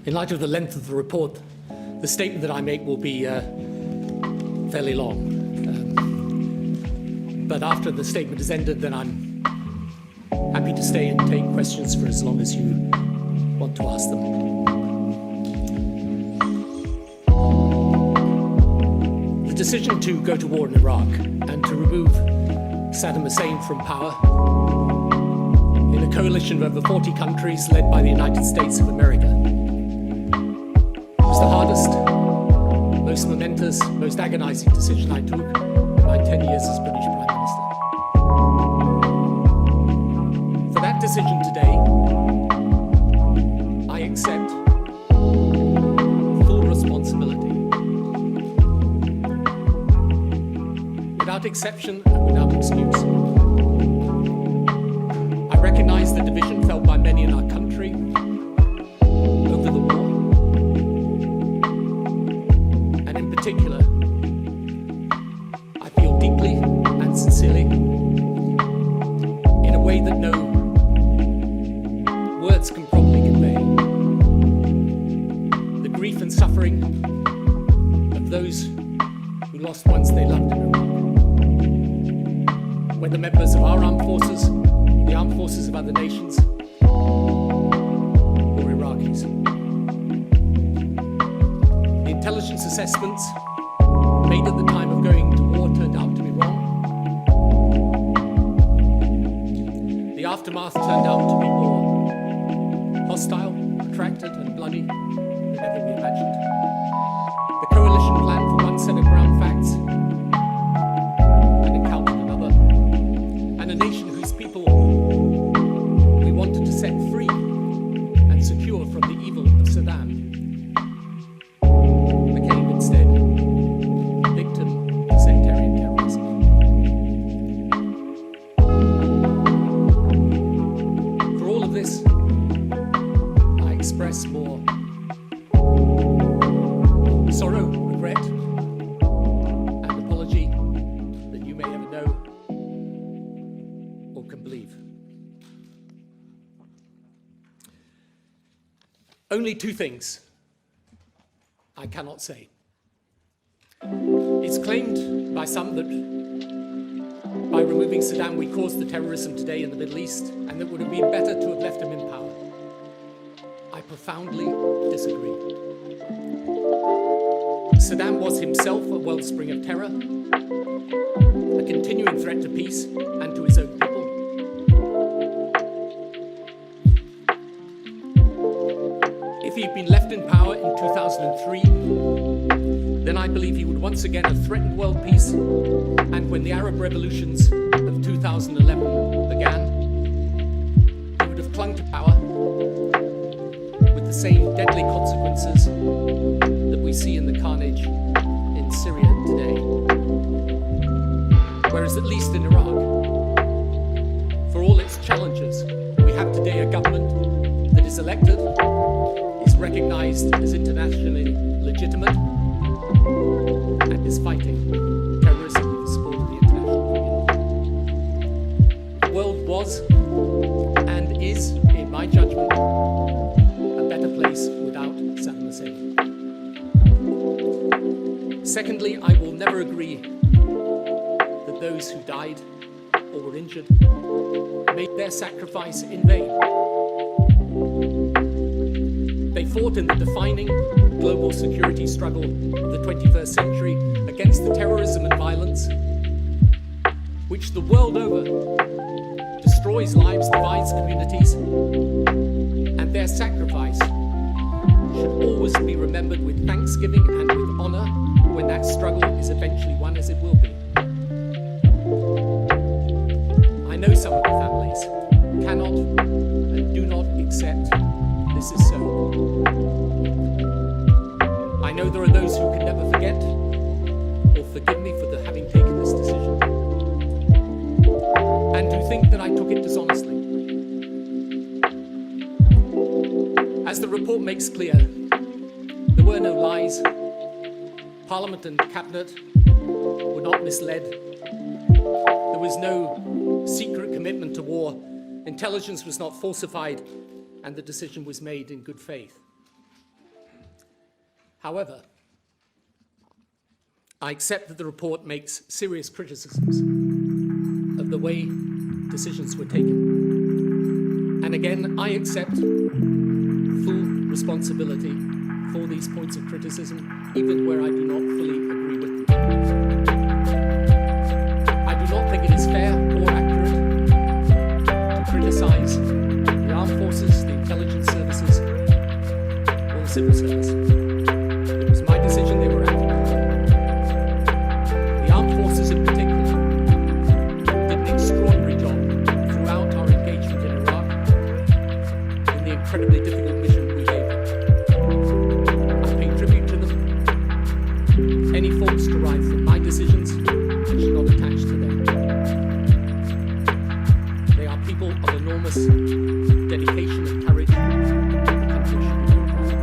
In light of the length of the report, the statement that I make will be fairly long. But after the statement is ended, then I'm happy to stay and take questions for as long as you want to ask them. The decision to go to war in Iraq and to remove Saddam Hussein from power in a coalition of over 40 countries led by the United States of America was the hardest, most momentous, most agonizing decision I took in my 10 years as British Prime Minister. For that decision today, I accept full responsibility. Without exception and without excuse. I recognize the division felt by many in our country over the war. And in particular, I feel deeply and sincerely, in a way that no words can probably convey, the grief and suffering of those who lost ones they loved in Iraq. Whether members of our armed forces, the armed forces of other nations, or Iraqis. The intelligence assessments made at the time of going to war turned out to be wrong. The aftermath turned out to be more hostile, protracted, and bloody than ever we imagined. The coalition planned for one set of ground facts and encountered another. And a nation whose people we wanted to set free and secure from the evil of Saddam became instead a victim of sectarian terrorism. For all of this, I express more sorrow, regret, and apology than you may ever know or can believe. Only two things I cannot say. It's claimed by some that by removing Saddam we caused the terrorism today in the Middle East and that it would have been better to have left him in power. I profoundly disagree. Saddam was himself a wellspring of terror, a continuing threat to peace and to his own people. If he'd been left in power in 2003, then I believe he would once again have threatened world peace, and when the Arab revolutions of 2011 began, he would have clung to power with the same deadly consequences that we see in the carnage in Syria today. Whereas at least in Iraq, for all its challenges, we have today a government that is elected, is recognized as internationally legitimate, and is fighting terrorism with the support of the international community. The world was and is, in my judgment, a better place without Saddam Hussein. Secondly, I will never agree that those who died or were injured made their sacrifice in vain. They fought in the defining global security struggle of the 21st century against the terrorism and violence which the world over destroys lives, divides communities, and their sacrifice should always be remembered with thanksgiving and with honor when that struggle is eventually won, as it will be. I know some of the families cannot and do not accept this is so. I know there are those who can never forget or forgive me for having taken this decision, and who think that I took it dishonestly. As the report makes clear, there were no lies. Parliament and Cabinet were not misled. There was no secret commitment to war. Intelligence was not falsified, and the decision was made in good faith. However, I accept that the report makes serious criticisms of the way decisions were taken. And again, I accept full responsibility for these points of criticism, even where I do not fully agree with them. I do not think it is fair or accurate to criticize the armed forces, the intelligence services, or the civil service. It was my decision they were acting. The armed forces in particular did an extraordinary job throughout our engagement in Iraq in the incredibly difficult mission we gave them. I pay tribute to them. Any faults derived from my decisions should not attach to them. They are people of enormous dedication and courage. The country should be very proud of them.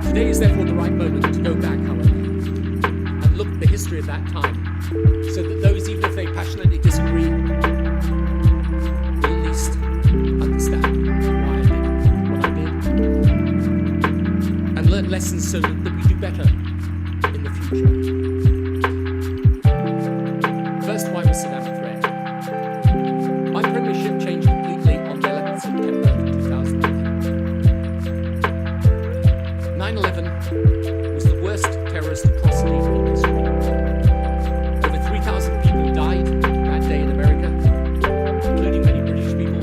Today is therefore the right moment to go back, however, and look at the history of that time, so that those, even if they passionately disagree, will at least understand why I did what I did, and learn lessons so that we do better in the future. First, why was Saddam a threat? My premiership changed completely on the 11th of September 2001. 9/11 was the worst terrorist atrocity in history. Over 3,000 people died that day in America, including many British people,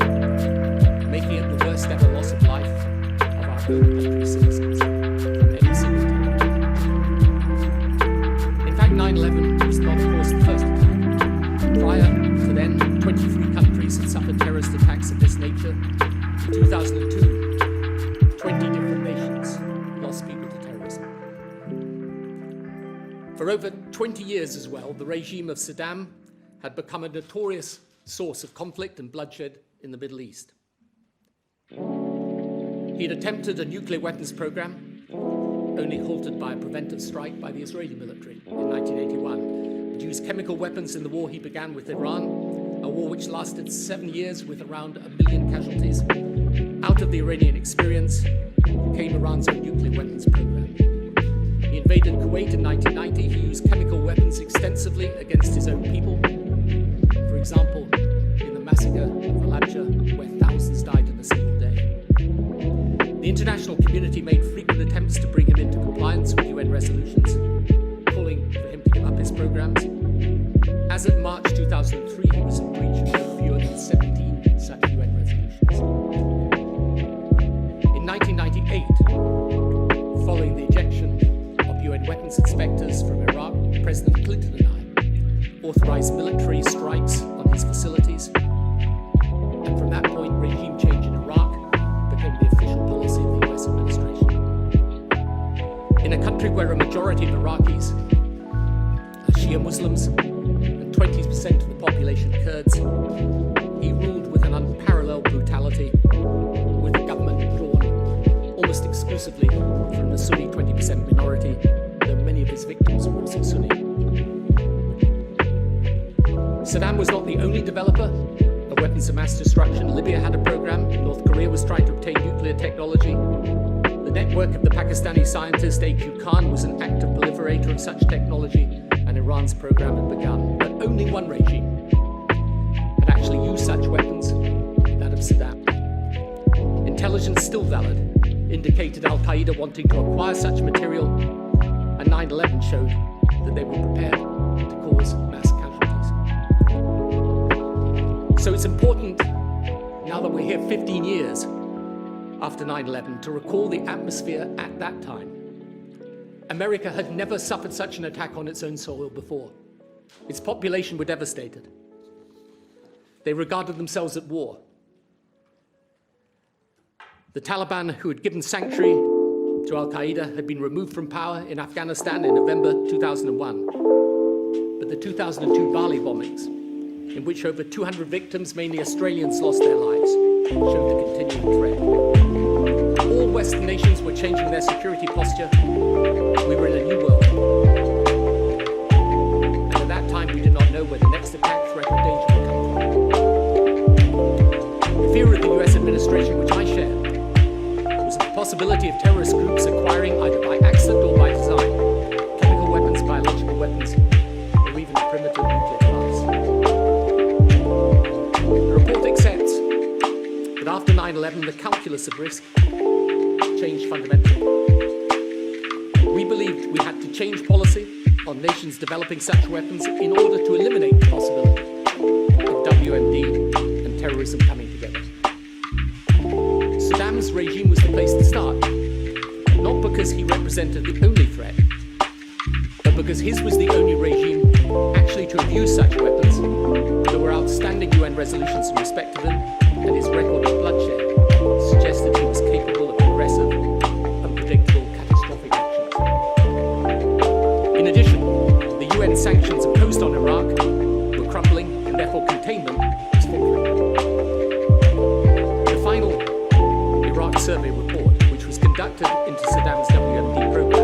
making it the worst ever loss of life of our own country's citizens from any single terror. In fact, 9/11 was not, of course, the first attack. Prior to then, 23 countries had suffered terrorist attacks of this nature. In 2002, 20 different nations lost people to terrorism. For over 20 years as well, the regime of Saddam had become a notorious source of conflict and bloodshed in the Middle East. He had attempted a nuclear weapons program, only halted by a preventive strike by the Israeli military in 1981. He used chemical weapons in the war he began with Iran, a war which lasted 7 years with around 1 million casualties. Out of the Iranian experience came Iran's own nuclear weapons program. He invaded Kuwait in 1990. He used chemical weapons extensively against his own people. For example, in the massacre of Halabja, where thousands died in a single day. The international community made frequent attempts to bring him into compliance with UN resolutions, calling for him to give up his programs. As of March 2003, he was in breach of no fewer than 17 such UN resolutions. In 1998, following the ejection of UN weapons inspectors from Iraq, President Clinton and I authorized military strikes on his facilities. And from that point, regime change in Iraq became the official policy of the US administration. In a country where a majority of Iraqis are Shia Muslims and 20% of the population Kurds, he ruled with an unparalleled brutality, with the government drawn almost exclusively from the Sunni 20% minority, though many of his victims were also Sunni. Saddam was not the only developer of weapons of mass destruction. Libya had a program. North Korea was trying to obtain nuclear technology. The network of the Pakistani scientist A.Q. Khan was an active proliferator of such technology, and Iran's program had begun. But only one regime had actually used such weapons, that of Saddam. Intelligence still valid indicated Al-Qaeda wanting to acquire such material, and 9/11 showed that they were prepared to cause mass casualties. So it's important, now that we're here 15 years after 9/11, to recall the atmosphere at that time. America had never suffered such an attack on its own soil before. Its population were devastated. They regarded themselves at war. The Taliban, who had given sanctuary to Al-Qaeda, had been removed from power in Afghanistan in November 2001. But the 2002 Bali bombings, in which over 200 victims, mainly Australians, lost their lives, showed the continuing threat. All Western nations were changing their security posture. We were in a new world. And at that time, we did not know where the next attack, threat, or danger would come from. The fear of the US administration, which I shared, was possibility of terrorist groups acquiring, either by accident or by design, chemical weapons, biological weapons, or even a primitive nuclear device. The report accepts that after 9/11, the calculus of risk changed fundamentally. We believed we had to change policy on nations developing such weapons in order to eliminate the possibility of WMD and terrorism coming together. Saddam's regime was the place to start, not because he represented the only threat, but because his was the only regime actually to have used such weapons. There were outstanding UN resolutions in respect of them, and his record of bloodshed suggested he was capable of aggressive, unpredictable, catastrophic actions. In addition, the UN sanctions imposed on Iraq were crumbling, and therefore containment was faltering. The final Iraq survey report, which was conducted into Saddam's WMD program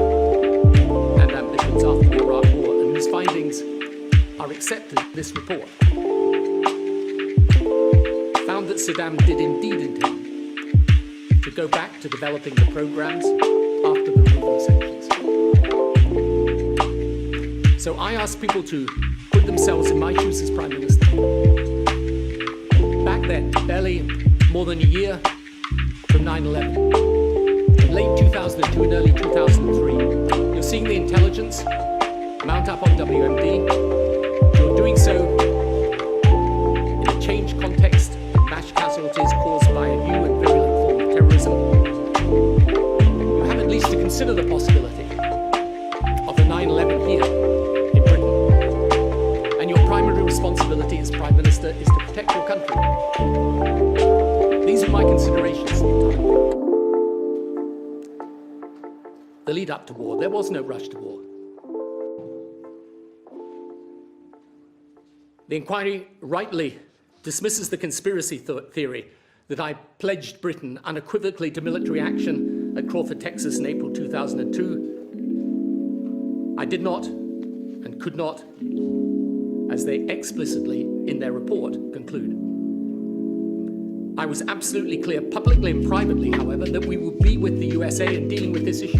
and ambitions after the Iraq War, and whose findings are accepted in this report, found that Saddam did indeed intend to go back to developing the programs after the removal of sanctions. So I ask people to put themselves in my shoes as Prime Minister. Back then, barely more than a year from 9/11, in late 2002 and early 2003, you're seeing the intelligence mount up on WMD. You're doing so in a changed context of mass casualties caused by a new and virulent form of terrorism. You have at least to consider the possibility of a 9/11 here in Britain. And your primary responsibility as Prime Minister is to protect your country. These are my considerations at the time. The lead up to war, there was no rush to war. The inquiry rightly dismisses the conspiracy theory that I pledged Britain unequivocally to military action at Crawford, Texas in April 2002. I did not and could not, as they explicitly in their report conclude. I was absolutely clear, publicly and privately, however, that we would be with the USA in dealing with this issue.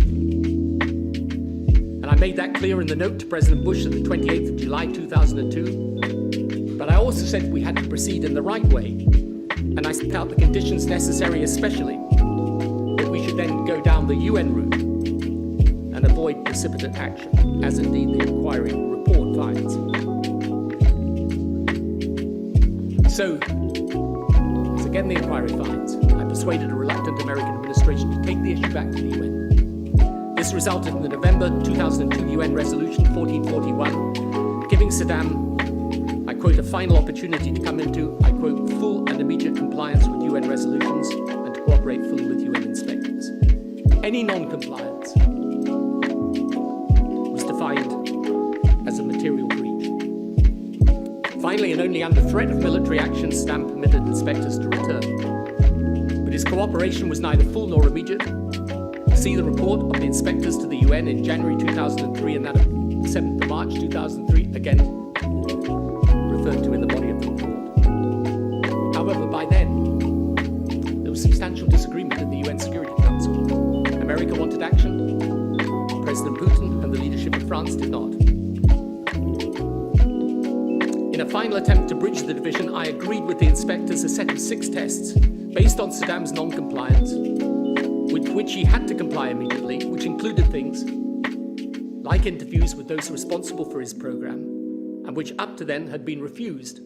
And I made that clear in the note to President Bush on the 28th of July 2002. But I also said we had to proceed in the right way. And I set out the conditions necessary, especially that we should then go down the UN route and avoid precipitate action, as indeed the inquiry report finds. So, as again the inquiry finds, I persuaded a reluctant American administration to take the issue back to the UN. This resulted in the November 2002 UN Resolution 1441, giving Saddam, I quote, a final opportunity to come into, I quote, full and immediate compliance with UN resolutions and to cooperate fully with UN inspectors. Any non-compliance was defined as a material breach. Finally, and only under threat of military action, Saddam permitted inspectors to return. But his cooperation was neither full nor immediate. See the report of the inspectors to the UN in January 2003 and that of 7th of March 2003, again referred to in the body of the report. However, by then, there was substantial disagreement in the UN Security Council. America wanted action, President Putin and the leadership of France did not. In a final attempt to bridge the division, I agreed with the inspectors a set of 6 tests based on Saddam's non-compliance, with which he had to comply immediately, which included things like interviews with those responsible for his program, and which up to then had been refused,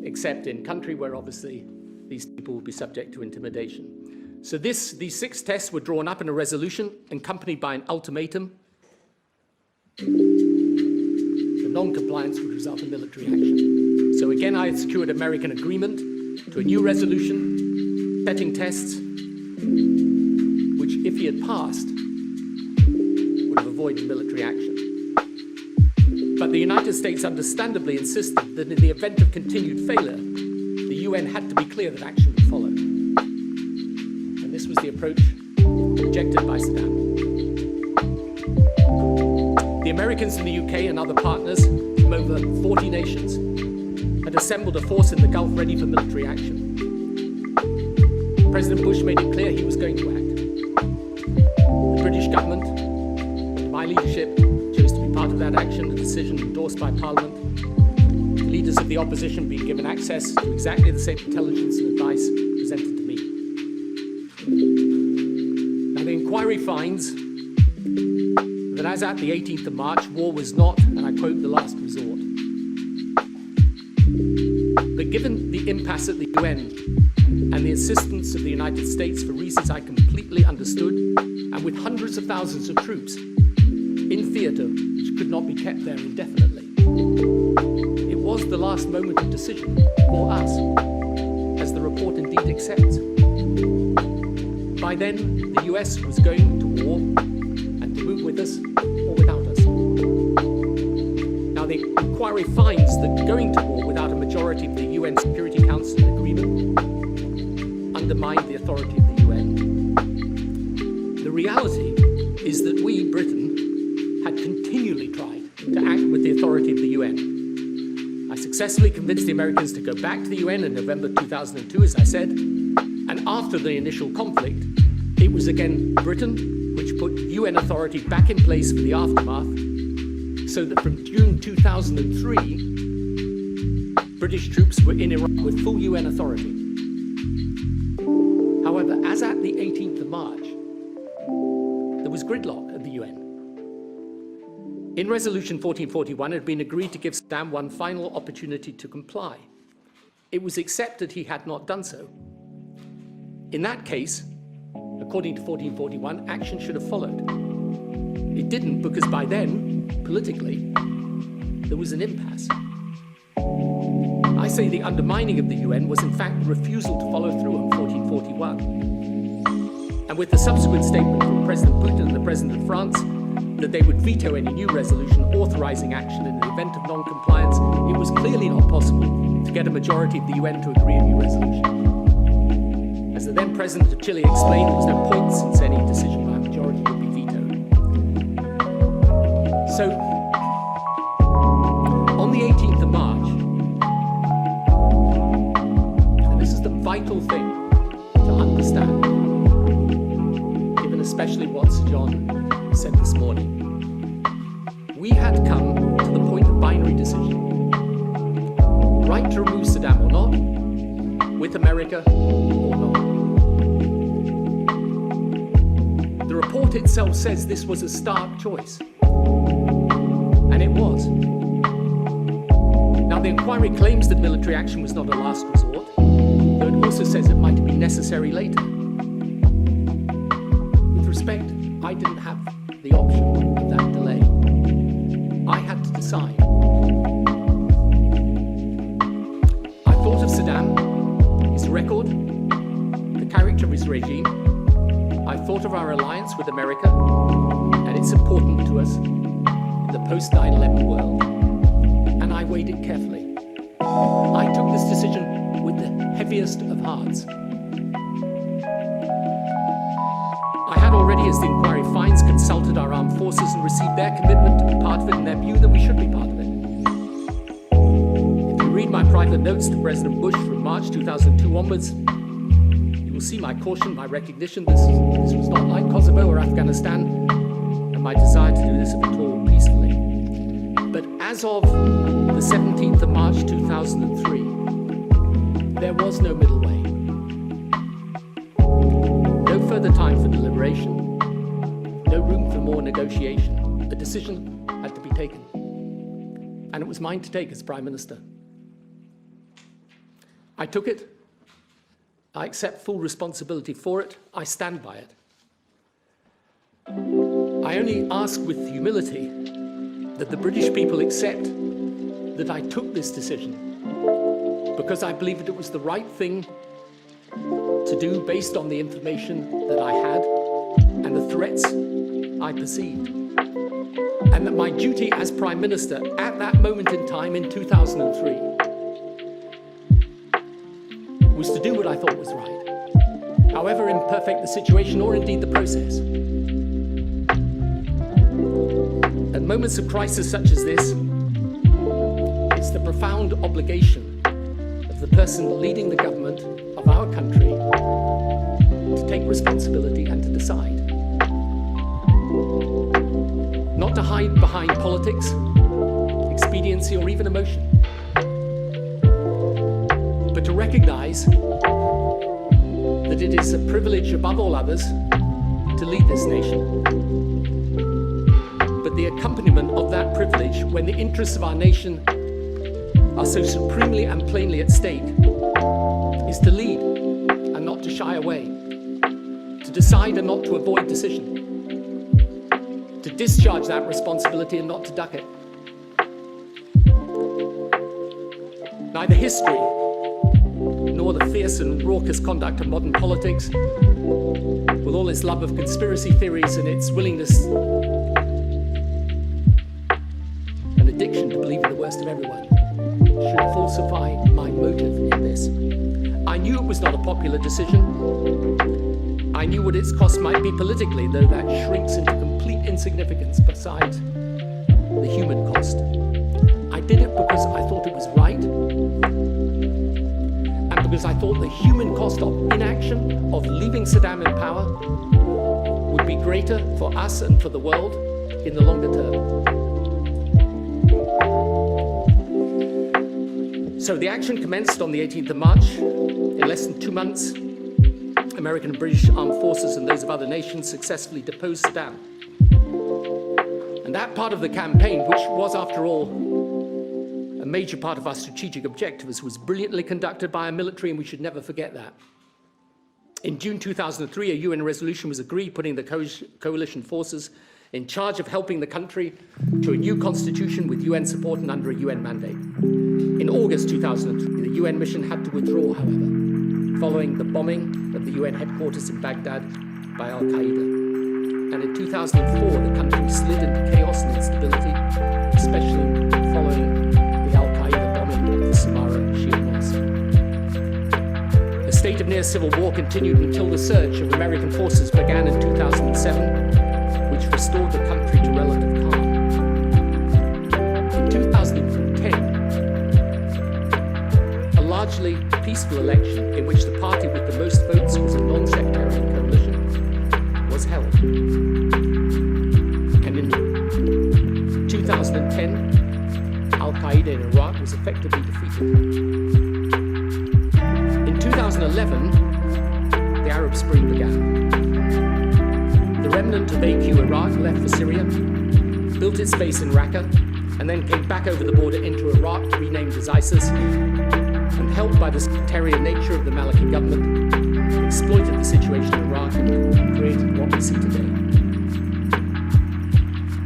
except in country where obviously these people would be subject to intimidation. So these 6 tests were drawn up in a resolution accompanied by an ultimatum. The non-compliance would result in military action. So again, I had secured American agreement to a new resolution, setting tests, which, if he had passed, would have avoided military action. But the United States understandably insisted that in the event of continued failure, the UN had to be clear that action would follow. And this was the approach rejected by Saddam. The Americans and the UK and other partners from over 40 nations had assembled a force in the Gulf ready for military action. President Bush made it clear he was going to act. British government, under my leadership, chose to be part of that action, a decision endorsed by Parliament. The leaders of the opposition being given access to exactly the same intelligence and advice presented to me. Now, the inquiry finds that as at the 18th of March, war was not, and I quote, the last resort. But given the impasse at the UN and the insistence of the United States for reasons I completely understood, and with hundreds of thousands of troops in theatre which could not be kept there indefinitely, it was the last moment of decision for us, as the report indeed accepts. By then, the US was going to war, and to move with us or without us. Now, the inquiry finds that going to war without a majority of the UN Security Council agreement undermined the authority of the UN. The reality is that we, Britain, had continually tried to act with the authority of the UN. I successfully convinced the Americans to go back to the UN in November 2002, as I said, and after the initial conflict, it was again Britain which put UN authority back in place for the aftermath, so that from June 2003, British troops were in Iraq with full UN authority. However, as at the 18th of March, there was gridlock at the UN. In Resolution 1441, it had been agreed to give Saddam one final opportunity to comply. It was accepted he had not done so. In that case, according to 1441, action should have followed. It didn't, because by then, politically, there was an impasse. I say the undermining of the UN was in fact the refusal to follow through on 1441. And with the subsequent statement from President Putin and the President of France that they would veto any new resolution authorizing action in the event of non-compliance, it was clearly not possible to get a majority of the UN to agree a new resolution. As the then President of Chile explained, there was no point since any decision by a majority would be vetoed. So, on the 18th of March, and this is the vital thing to understand, given especially what Sir John said this morning, we had come to the point of binary decision. Right to remove Saddam or not, with America or not. The report itself says this was a stark choice. And it was. Now, the inquiry claims that military action was not a last resort, though it also says it might be necessary later. With respect, I didn't have the option of that delay. I had to decide. I thought of Saddam, his record, the character of his regime. I thought of our alliance with America, and it's important to us in the post-9/11 world, and I weighed it carefully. I took this decision with the heaviest of hearts. I had already, as the inquiry finds, consulted our armed forces and received their commitment to be part of it and their view that we should be part of it. If you read my private notes to President Bush from March 2002 onwards, you will see my caution, my recognition this was not like Kosovo or Afghanistan, and my desire to do this if at all peacefully. But as of the 17th of March 2003, there was no middle way. No further time for deliberation, no room for more negotiation. The decision had to be taken, and it was mine to take as Prime Minister. I took it. I accept full responsibility for it. I stand by it. I only ask with humility that the British people accept that I took this decision because I believed it was the right thing to do based on the information that I had and the threats I perceived. And that my duty as Prime Minister at that moment in time in 2003 was to do what I thought was right, however imperfect the situation or indeed the process. At moments of crisis such as this, it's the profound obligation of the person leading the government of our country to take responsibility and to decide. to hide behind politics, expediency, or even emotion, but to recognize that it is a privilege above all others to lead this nation. But the accompaniment of that privilege, when the interests of our nation are so supremely and plainly at stake, is to lead and not to shy away, to decide and not to avoid decision, to discharge that responsibility and not to duck it. Neither history nor the fierce and raucous conduct of modern politics, with all its love of conspiracy theories and its willingness and addiction to believe in the worst of everyone, should falsify my motive in this. I knew it was not a popular decision. I knew what its cost might be politically, though that shrinks into complete insignificance beside the human cost. I did it because I thought it was right, and because I thought the human cost of inaction, of leaving Saddam in power, would be greater for us and for the world in the longer term. So the action commenced on the 18th of March. In less than 2 months, American and British armed forces and those of other nations successfully deposed Saddam. And that part of the campaign, which was, after all, a major part of our strategic objectives, was brilliantly conducted by our military, and we should never forget that. In June 2003, a UN resolution was agreed putting the coalition forces in charge of helping the country to a new constitution with UN support and under a UN mandate. In August 2003, the UN mission had to withdraw, however, following the bombing of the UN headquarters in Baghdad by Al-Qaeda. And in 2004, the country slid into chaos and instability, especially following the Al-Qaeda bombing of the Samara Shia Mosque. The state of near civil war continued until the surge of American forces began in 2007, which restored the country to relative calm. In 2010, a largely peaceful election in which the party with the most votes was a non-sectarian coalition was held. And in 2010, Al-Qaeda in Iraq was effectively defeated. In 2011, the Arab Spring began. The remnant of AQ Iraq left for Syria, built its base in Raqqa, and then came back over the border into Iraq, renamed as ISIS, and helped by the sectarian nature of the Maliki government, exploited the situation in Iraq and created what we see today.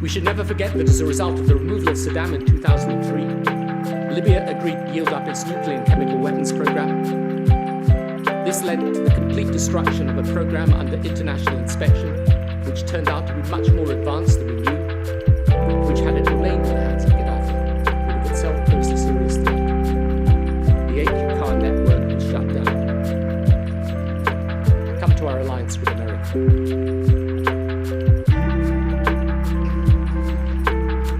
We should never forget that as a result of the removal of Saddam in 2003, Libya agreed to yield up its nuclear and chemical weapons program. This led to the complete destruction of a program under international inspection, which turned out to be much more advanced than we knew, which, had it remained in the hands of Gaddafi, would have itself posed a serious threat. The AQ car network was shut down. Come to our alliance with America.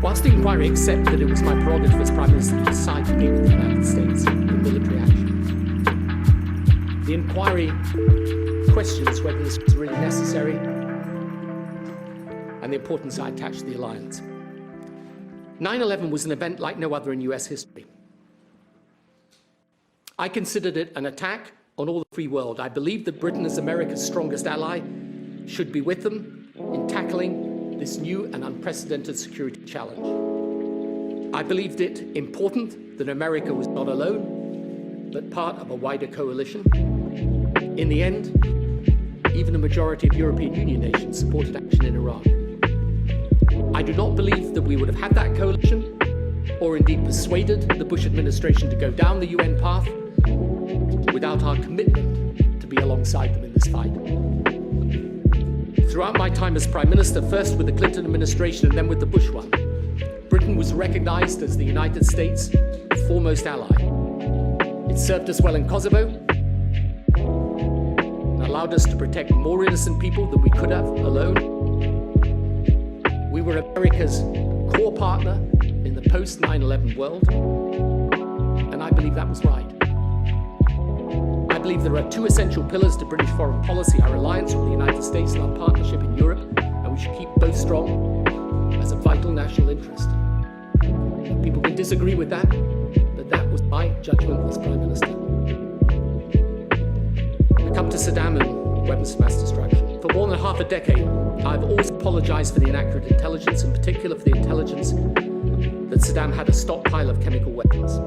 Whilst the inquiry accepted that it was my prerogative as Prime Minister to decide to deal with the United States in military action, the inquiry questions whether this was really necessary and the importance I attach to the alliance. 9/11 was an event like no other in US history. I considered it an attack on all the free world. I believed that Britain, as America's strongest ally, should be with them in tackling this new and unprecedented security challenge. I believed it important that America was not alone, but part of a wider coalition. In the end, even a majority of European Union nations supported action in Iraq. I do not believe that we would have had that coalition, or indeed persuaded the Bush administration to go down the UN path, without our commitment to be alongside them in this fight. Throughout my time as Prime Minister, first with the Clinton administration and then with the Bush one, Britain was recognized as the United States' foremost ally. It served us well in Kosovo, and allowed us to protect more innocent people than we could have alone. We were America's core partner in the post-9/11 world, and I believe that was right. I believe there are two essential pillars to British foreign policy: our alliance with the United States and our partnership in Europe, and we should keep both strong. as a vital national interest. People can disagree with that, but that was my judgment as Prime Minister. I come to Saddam and weapons of mass destruction. For more than half a decade, I've always apologized for the inaccurate intelligence, in particular for the intelligence that Saddam had a stockpile of chemical weapons.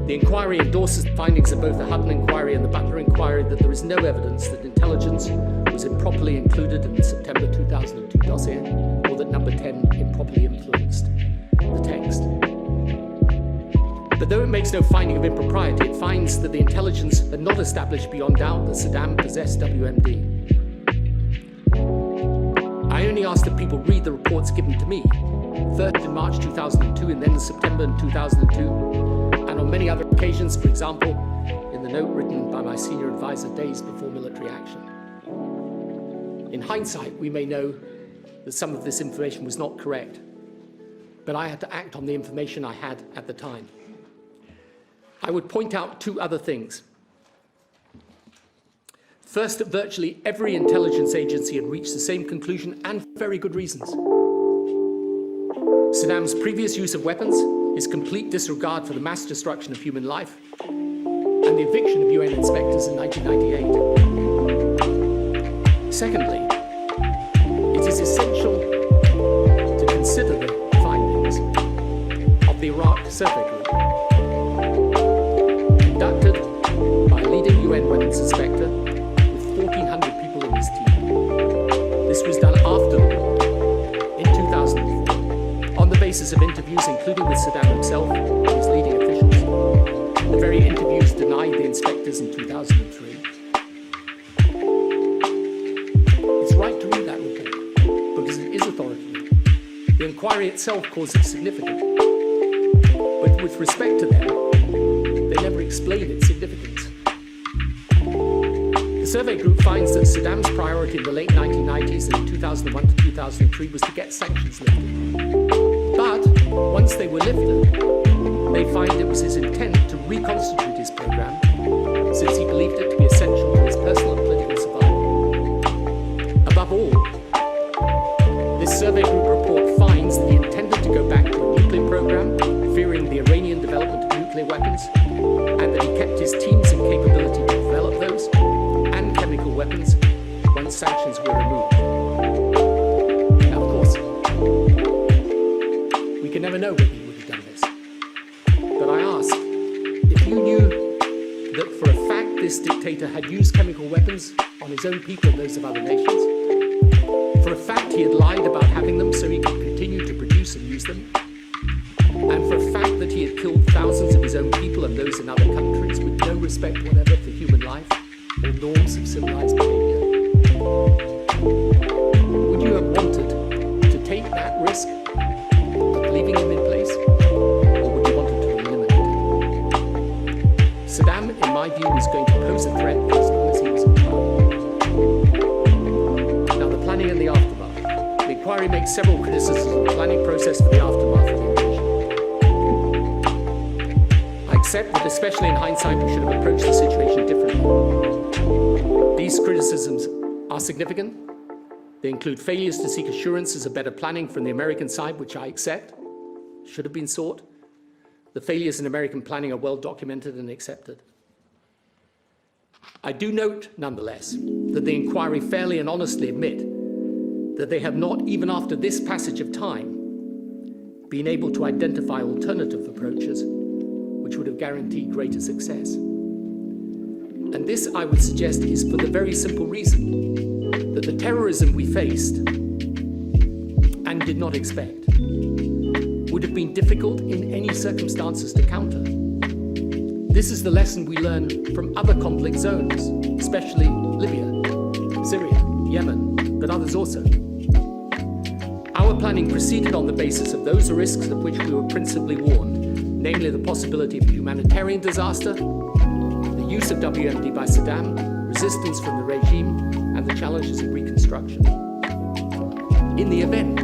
The inquiry endorses the findings of both the Hutton inquiry and the Butler inquiry that there is no evidence that intelligence was improperly included in the September 2002 dossier, or that Number 10 improperly influenced the text. But though it makes no finding of impropriety, it finds that the intelligence had not established beyond doubt that Saddam possessed WMD. I only ask that people read the reports given to me, first in March 2002 and then in September 2002, and on many other occasions, for example, in the note written by my senior advisor days before military action. In hindsight, we may know that some of this information was not correct, but I had to act on the information I had at the time. I would point out two other things. First, that virtually every intelligence agency had reached the same conclusion, and for very good reasons. Saddam's previous use of weapons, his complete disregard for the mass destruction of human life, and the eviction of UN inspectors in 1998. Secondly, it is essential to consider the findings of the Iraq Survey Group, conducted by a leading UN weapons inspector with 1,400 people in his team. This was done after the war, in 2004, on the basis of interviews including with Saddam himself and his leading officials. The very interviews denied the inspectors in 2003. It's right to read that report, because it is authoritative. The inquiry itself calls it significant, but with respect to them, they never explain its significance. The survey group finds that Saddam's priority in the late 1990s and 2001 to 2003 was to get sanctions lifted. But once they were lifted, they find it was his intent to reconstitute his program, since he believed it to be essential to his personal and political survival. Above all, this survey group report finds that he intended to go back to a nuclear program, fearing the Iranian development of nuclear weapons, and that he kept his teams in capability to develop those and chemical weapons once sanctions were removed. Now, of course, we can never know whether he would have done this. But I ask, if you knew that for a fact this dictator had used chemical weapons on his own people and those of other nations, for a fact he had lied about having them so he could continue to produce and use them, and for a fact that he had killed thousands of his own people and those in other countries with no respect whatever for human life or norms of civilized behavior, would you have wanted to take that risk of leaving him in place, or would you want to eliminate him? Saddam, in my view, was going to pose a threat for as long as he was in power. Now, the planning and the aftermath. The inquiry makes several criticisms of the planning process for the aftermath of the invasion. I accept that, especially in hindsight, we should have approached the situation differently. These criticisms are significant. They include failures to seek assurances of better planning from the American side, which I accept, should have been sought. The failures in American planning are well documented and accepted. I do note, nonetheless, that the inquiry fairly and honestly admit that they have not, even after this passage of time, been able to identify alternative approaches which would have guaranteed greater success. And this, I would suggest, is for the very simple reason that the terrorism we faced and did not expect would have been difficult in any circumstances to counter. This is the lesson we learn from other conflict zones, especially Libya, Syria, Yemen, but others also. Our planning proceeded on the basis of those risks of which we were principally warned, namely the possibility of humanitarian disaster, the use of WMD by Saddam, resistance from the regime, and the challenges of reconstruction. In the event,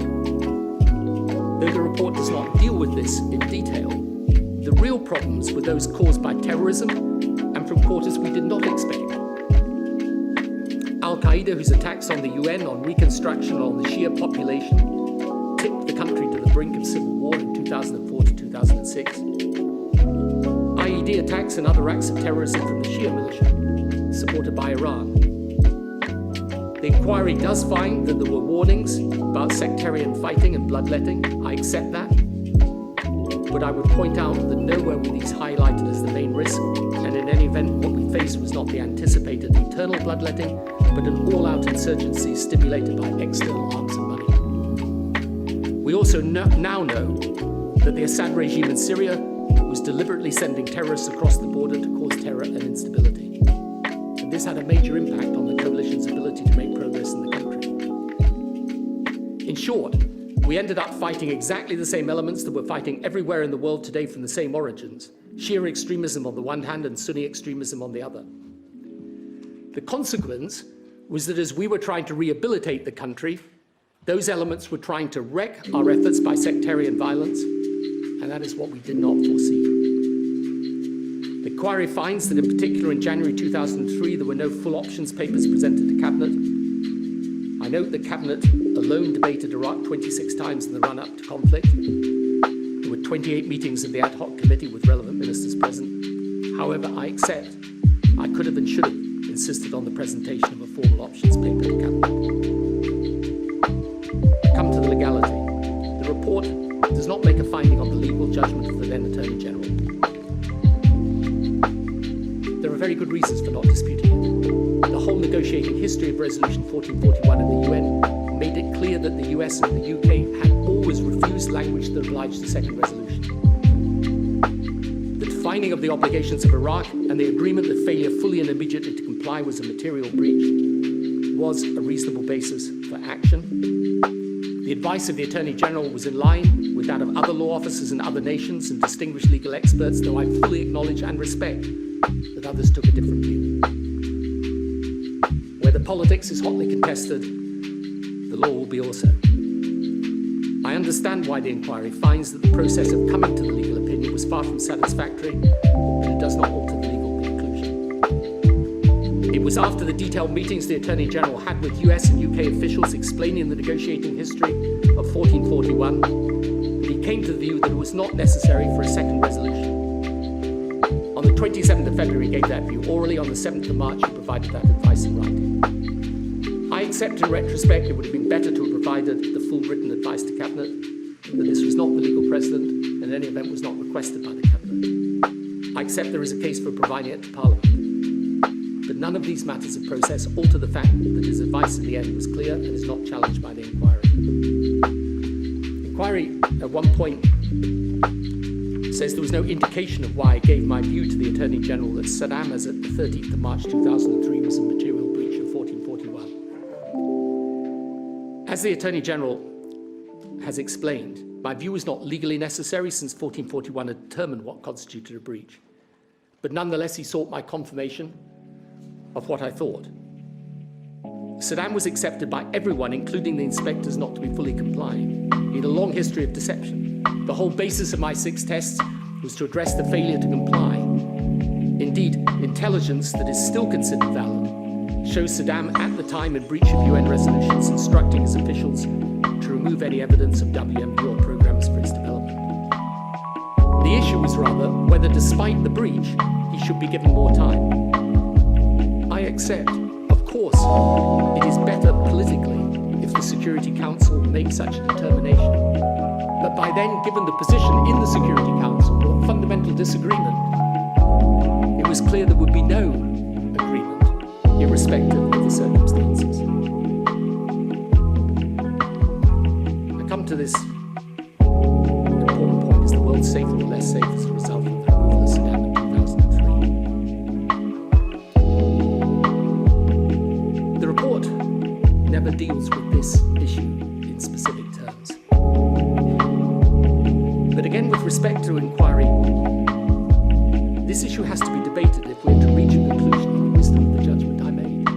though the report does not deal with this in detail, the real problems were those caused by terrorism and from quarters we did not expect. Al-Qaeda, whose attacks on the UN, on reconstruction, on the Shia population, brink of civil war in 2004 to 2006, IED attacks and other acts of terrorism from the Shia militia, supported by Iran. The inquiry does find that there were warnings about sectarian fighting and bloodletting. I accept that. But I would point out that nowhere were these highlighted as the main risk, and in any event, what we faced was not the anticipated internal bloodletting, but an all-out insurgency stimulated by external arms and money. We also now know that the Assad regime in Syria was deliberately sending terrorists across the border to cause terror and instability. And this had a major impact on the coalition's ability to make progress in the country. In short, we ended up fighting exactly the same elements that we're fighting everywhere in the world today from the same origins: Shia extremism on the one hand and Sunni extremism on the other. The consequence was that as we were trying to rehabilitate the country, those elements were trying to wreck our efforts by sectarian violence, and that is what we did not foresee. The inquiry finds that in particular in January 2003 there were no full options papers presented to Cabinet. I note that Cabinet alone debated Iraq 26 times in the run-up to conflict. There were 28 meetings of the ad hoc committee with relevant ministers present. However, I accept I could have and should have insisted on the presentation of a formal options paper to Cabinet. Come to the legality. The report does not make a finding on the legal judgment of the then Attorney General. There are very good reasons for not disputing it. The whole negotiating history of Resolution 1441 in the UN made it clear that the US and the UK had always refused language that obliged the second resolution. The defining of the obligations of Iraq and the agreement that failure fully and immediately to comply was a material breach was a reasonable basis for action. The advice of the Attorney General was in line with that of other law officers in other nations and distinguished legal experts, though I fully acknowledge and respect that others took a different view. Where the politics is hotly contested, the law will be also. I understand why the inquiry finds that the process of coming to the legal opinion was far from satisfactory, but it does not alter the legal conclusion. It was after the detailed meetings the Attorney General had with US and UK officials explaining the negotiating history of 1441 that he came to the view that it was not necessary for a second resolution. On the 27th of February, he gave that view orally. On the 7th of March, he provided that advice in writing. I accept in retrospect it would have been better to have provided the full written advice to Cabinet, that this was not the legal precedent and in any event was not requested by the Cabinet. I accept there is a case for providing it to Parliament. But none of these matters of process alter the fact that his advice in the end was clear and is not challenged by the inquiry. The inquiry at one point says there was no indication of why I gave my view to the Attorney General that Saddam, as at the 13th of March 2003, was a material breach of 1441. As the Attorney General has explained, my view was not legally necessary since 1441 had determined what constituted a breach. But nonetheless, he sought my confirmation of what I thought. Saddam was accepted by everyone, including the inspectors, not to be fully complying. He had a long history of deception. The whole basis of my 6 tests was to address the failure to comply. Indeed, intelligence that is still considered valid shows Saddam at the time in breach of UN resolutions instructing his officials to remove any evidence of WMD or programs for its development. The issue was rather whether, despite the breach, he should be given more time. I accept, of course, it is better politically if the Security Council makes such a determination. But by then, given the position in the Security Council or fundamental disagreement, it was clear there would be no agreement, irrespective of the circumstances. I come to this important point: is the world safer or less safe as a result of the removal of Saddam in 2003? The report never deals with this issue in specific terms. But again, with respect to inquiry, this issue has to be debated if we're to reach a conclusion on the wisdom of the judgment I made.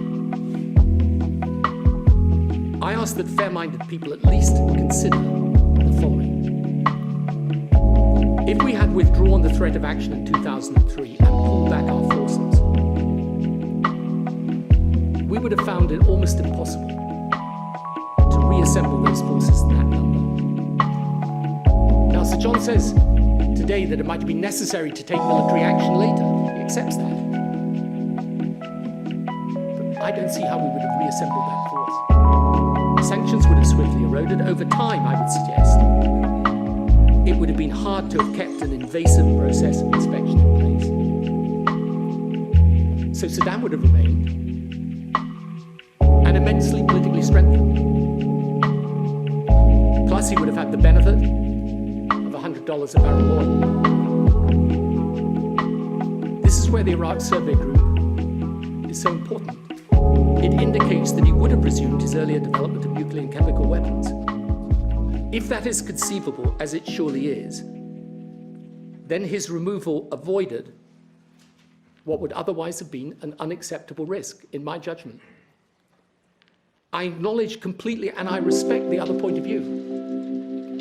I ask that fair-minded people at least consider the following. If we had withdrawn the threat of action in 2003 and pulled back our forces, we would have found it almost impossible to reassemble those forces in that number. Sir John says today that it might be necessary to take military action later. He accepts that. But I don't see how we would have reassembled that force. Sanctions would have swiftly eroded. Over time, I would suggest, it would have been hard to have kept an invasive process of inspection in place. So Saddam would have remained, and immensely politically strengthened. Plus, he would have had the benefit of $100 a barrel oil. This is where the Iraq Survey Group is so important. It indicates that he would have resumed his earlier development of nuclear and chemical weapons. If that is conceivable, as it surely is, then his removal avoided what would otherwise have been an unacceptable risk, in my judgment. I acknowledge completely and I respect the other point of view.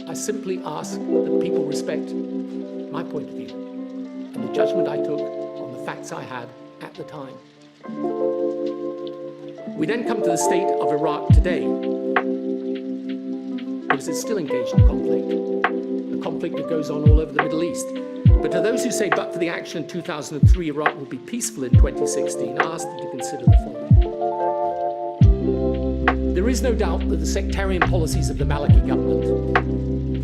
I simply ask that people respect my point of view and the judgment I took on the facts I had at the time. We then come to the state of Iraq today, because it's still engaged in conflict, a conflict that goes on all over the Middle East. But to those who say, but for the action in 2003, Iraq will be peaceful in 2016, I ask them to consider the following. There is no doubt that the sectarian policies of the Maliki government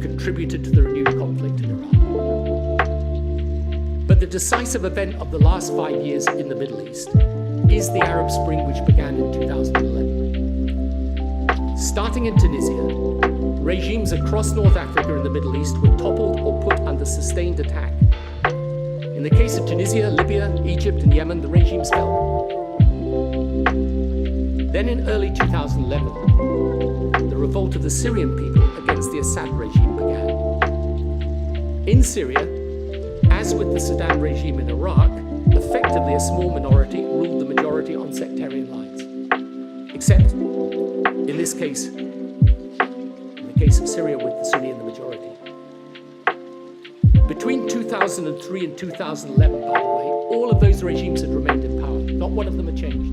contributed to the renewed conflict in Iraq. But the decisive event of the last 5 years in the Middle East is the Arab Spring, which began in 2011. Starting in Tunisia, regimes across North Africa and the Middle East were toppled or put under sustained attack. In the case of Tunisia, Libya, Egypt, and Yemen, the regimes fell. Then in early 2011, the revolt of the Syrian people against the Assad regime began. In Syria, as with the Saddam regime in Iraq, effectively a small minority ruled the majority on sectarian lines. Except, in this case, in the case of Syria with the Sunni in the majority. Between 2003 and 2011, by the way, all of those regimes had remained in power. Not one of them had changed.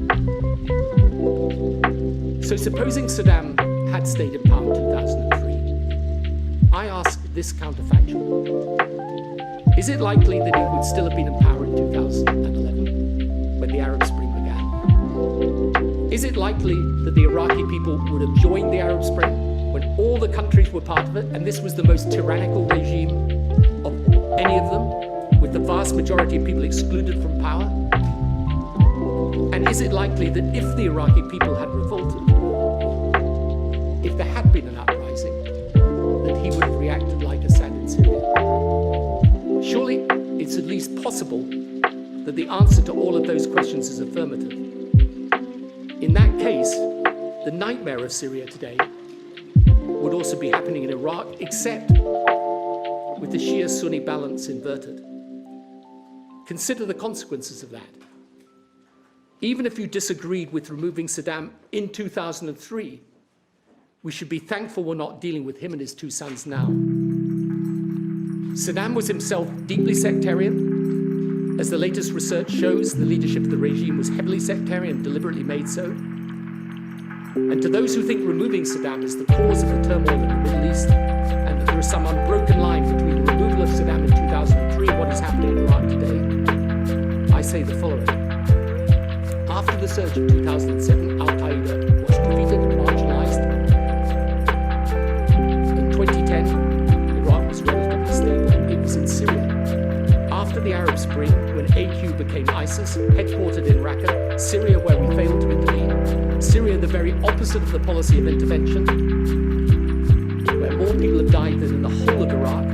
So supposing Saddam had stayed in power in 2003, I ask this counterfactual. Is it likely that he would still have been in power in 2011, when the Arab Spring began? Is it likely that the Iraqi people would have joined the Arab Spring when all the countries were part of it, and this was the most tyrannical regime of any of them, with the vast majority of people excluded from power? And is it likely that if the Iraqi people had revolted, if there had been an uprising, that he would have reacted like Assad in Syria? Surely it's at least possible that the answer to all of those questions is affirmative. In that case, the nightmare of Syria today would also be happening in Iraq, except with the Shia-Sunni balance inverted. Consider the consequences of that. Even if you disagreed with removing Saddam in 2003, we should be thankful we're not dealing with him and his two sons now. Saddam was himself deeply sectarian. As the latest research shows, the leadership of the regime was heavily sectarian, deliberately made so. And to those who think removing Saddam is the cause of the turmoil in the Middle East, and that there is some unbroken line between the removal of Saddam in 2003 and what is happening in Iraq today, I say the following. After the surge of 2007, Al-Qaeda was defeated and marginalized. In 2010, Iraq was relatively stable. It was in Syria. After the Arab Spring, when AQ became ISIS, headquartered in Raqqa, Syria, where we failed to intervene, Syria, the very opposite of the policy of intervention, where more people have died than in the whole of Iraq,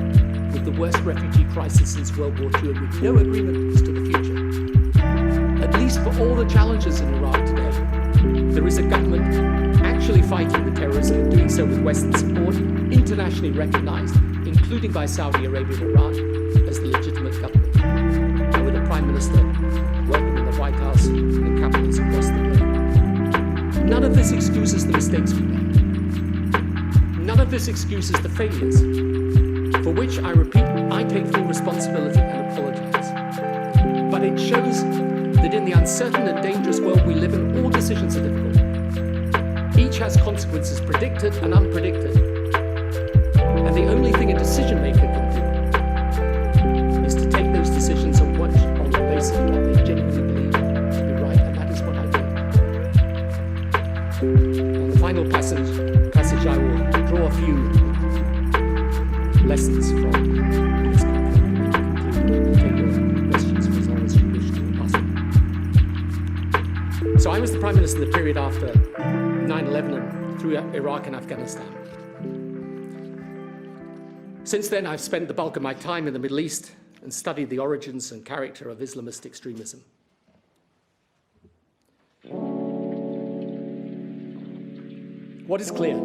with the worst refugee crisis since World War II, and with no agreement as to the future. At least for all the challenges in Iraq today, there is a government actually fighting the terrorism and doing so with Western support, internationally recognized, including by Saudi Arabia and Iran, as the legitimate government, and with a Prime Minister welcome in the White House and capitals across the globe. None of this excuses the mistakes we made. None of this excuses the failures, for which, I repeat, I take full responsibility and apologize. But it shows that in the uncertain and dangerous world we live in, all decisions are difficult. Each has consequences predicted and unpredicted. And the only thing a decision maker can do is to take those decisions on the basis of what they genuinely believe to be right, and that is what I do. And the final passage I will draw a few lessons from this campaign, and take your questions for as long as you wish to ask them. So I was the Prime Minister in the period after 9/11 and through Iraq and Afghanistan. Since then, I've spent the bulk of my time in the Middle East and studied the origins and character of Islamist extremism. What is clear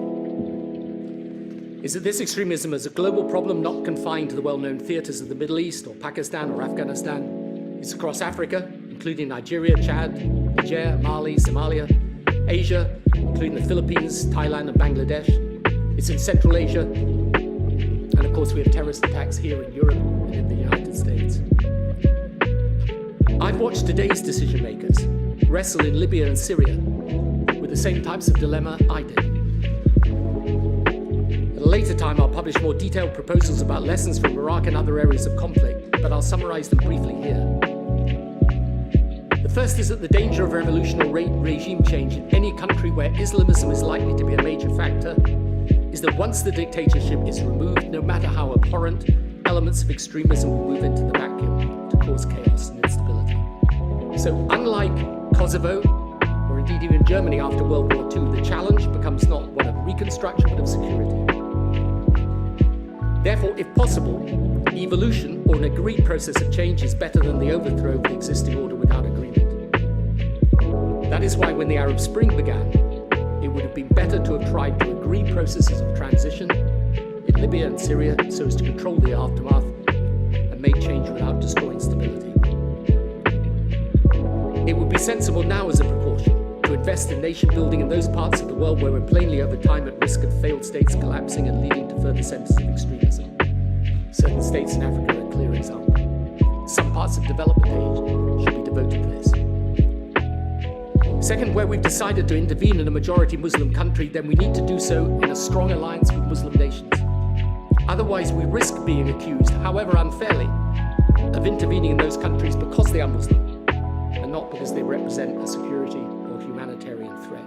is that this extremism is a global problem not confined to the well-known theaters of the Middle East or Pakistan or Afghanistan. It's across Africa, including Nigeria, Chad, Niger, Mali, Somalia, Asia, including the Philippines, Thailand, and Bangladesh. It's in Central Asia. And of course, we have terrorist attacks here in Europe and in the United States. I've watched today's decision makers wrestle in Libya and Syria with the same types of dilemma I did. At a later time, I'll publish more detailed proposals about lessons from Iraq and other areas of conflict, but I'll summarize them briefly here. The first is that the danger of revolution or regime change in any country where Islamism is likely to be a major factor is that once the dictatorship is removed, no matter how abhorrent, elements of extremism will move into the vacuum to cause chaos and instability. So unlike Kosovo, or indeed even Germany after World War II, the challenge becomes not one of reconstruction, but of security. Therefore, if possible, evolution or an agreed process of change is better than the overthrow of the existing order without agreement. That is why when the Arab Spring began, it would have been better to have tried to agree processes of transition in Libya and Syria so as to control the aftermath and make change without destroying stability. It would be sensible now as a precaution to invest in nation building in those parts of the world where we're plainly over time at risk of failed states collapsing and leading to further centers of extremism. Certain states in Africa are a clear example. Some parts of development aid should be devoted to this. Second, where we've decided to intervene in a majority Muslim country, then we need to do so in a strong alliance with Muslim nations. Otherwise, we risk being accused, however unfairly, of intervening in those countries because they are Muslim, and not because they represent a security or humanitarian threat.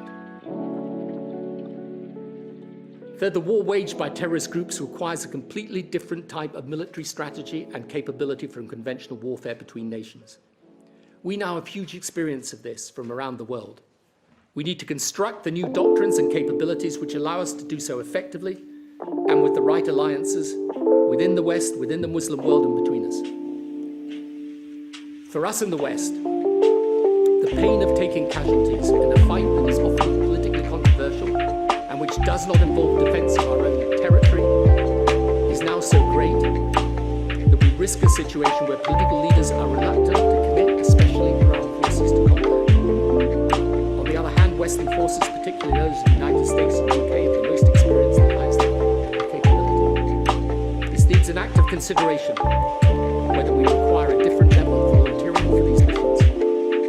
Third, the war waged by terrorist groups requires a completely different type of military strategy and capability from conventional warfare between nations. We now have huge experience of this from around the world. We need to construct the new doctrines and capabilities which allow us to do so effectively and with the right alliances within the West, within the Muslim world, and between us. For us in the West, the pain of taking casualties in a fight that is often politically controversial and which does not involve defense of our own territory is now so great that we risk a situation where political leaders are reluctant to commit, especially ground forces, to combat. On the other hand, Western forces, particularly those of the United States and the UK, have the most experience and the highest capability. This needs an active consideration whether we require a different level of volunteering for these missions.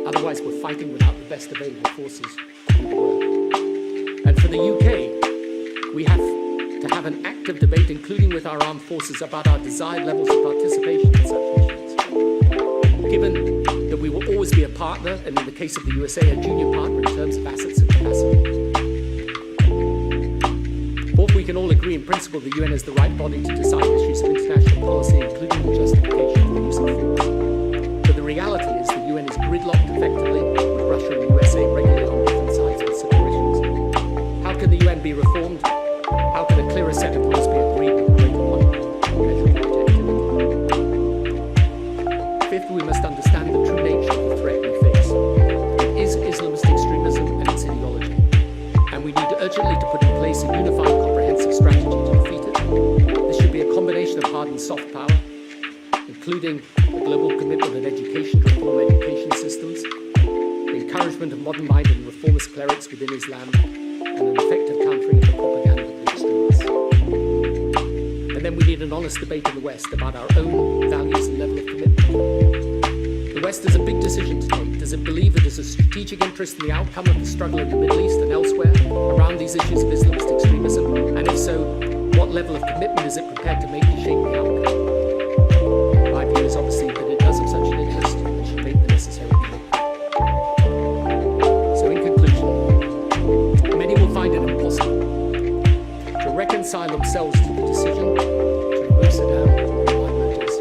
Otherwise, we're fighting without the best available forces to do the work. And for the UK, we have to have an active debate, including with our armed forces, about our desired levels of participation in such missions. Given that we will always be a partner, and in the case of the USA, a junior partner in terms of assets and capacity. Fourth, we can all agree in principle the UN is the right body to decide issues of international policy, including the justification for the use of force. But the reality is the UN is gridlocked effectively, with Russia and the USA regularly on different sides of the situations. How can the UN be reformed? How can a clearer set of rules be agreed with a greater measure of objectivity? Fifth, we must understand the true nature of the threat we face. It is Islamist extremism and its ideology. And we need urgently to put in place a unified, comprehensive strategy to defeat it. This should be a combination of hard and soft power, including a global commitment on education to reform education systems, the encouragement of modern-minded and reformist clerics within Islam, and an effective countering of the propaganda of the extremists. And then we need an honest debate in the West about our own values and level of commitment. The West has a big decision to take. Does it believe it has a strategic interest in the outcome of the struggle in the Middle East and elsewhere around these issues of Islamist extremism? And if so, what level of commitment is it prepared to make to shape the outcome? My view is obviously that it does have such an interest and should make the necessary commitment. So in conclusion, many will find it impossible to reconcile themselves to the decision to remove Saddam from motives.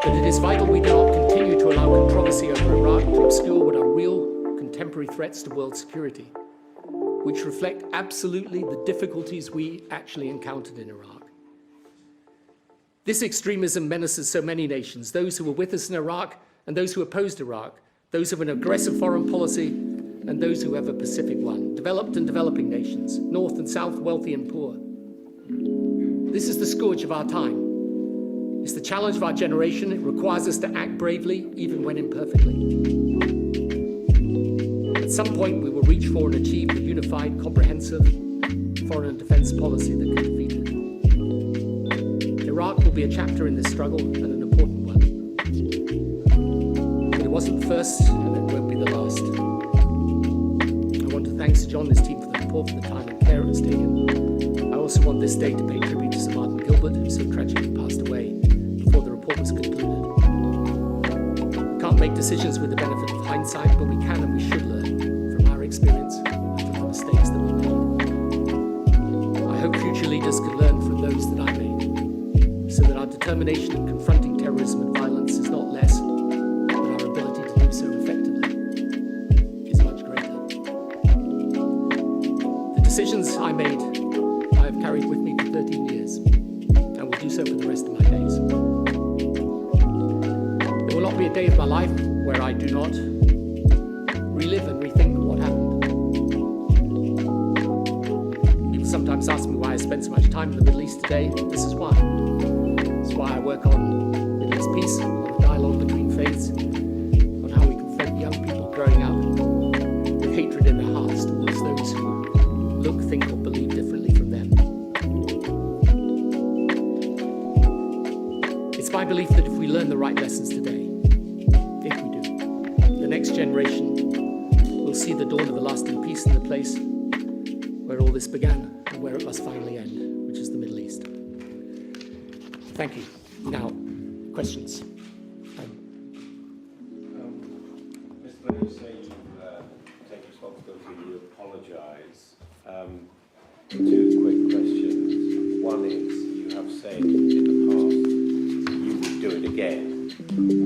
But it is vital we do not continue to allow controversy over Iraq to obscure what are real contemporary threats to world security, which reflect absolutely the difficulties we actually encountered in Iraq. This extremism menaces so many nations, those who were with us in Iraq and those who opposed Iraq, those who have an aggressive foreign policy and those who have a Pacific one, developed and developing nations, north and south, wealthy and poor. This is the scourge of our time. It's the challenge of our generation. It requires us to act bravely, even when imperfectly. At some point, we will reach for and achieve a unified, comprehensive foreign and defense policy that can defeat it. Iraq will be a chapter in this struggle and an important one. But it wasn't the first, and it won't be the last. I want to thank Sir John and his team for the report, for the time and care it has taken. I also want this day to pay tribute to Sir Martin Gilbert, who so tragically passed away before the report was concluded. We can't make decisions with the benefit of hindsight, but we can and we should learn from our experience and from the mistakes that we made. I hope future leaders can learn from those that I made, so that our determination in confronting terrorism and violence is not less, but our ability to do so effectively is much greater. The decisions I made, I have carried with me for 13 years, and will do so for the rest of my days. There will not be a day of my life where I do not relive and rethink what happened. People sometimes ask me why I spend so much time in the Middle East today. This is why. This is why I work on Middle East peace, on the dialogue between faiths, on how we confront young people growing up with hatred in their hearts towards those who look, think, or believe differently from them. It's my belief that if we learn the right lessons today, if we do, the next generation will see the dawn of a lasting peace in the place where all this began and where it must finally end, which is the Middle East. Thank you. Now, questions. Mr. Blair, you say you take responsibility and you apologise. Two quick questions. One is, you have said in the past you would do it again.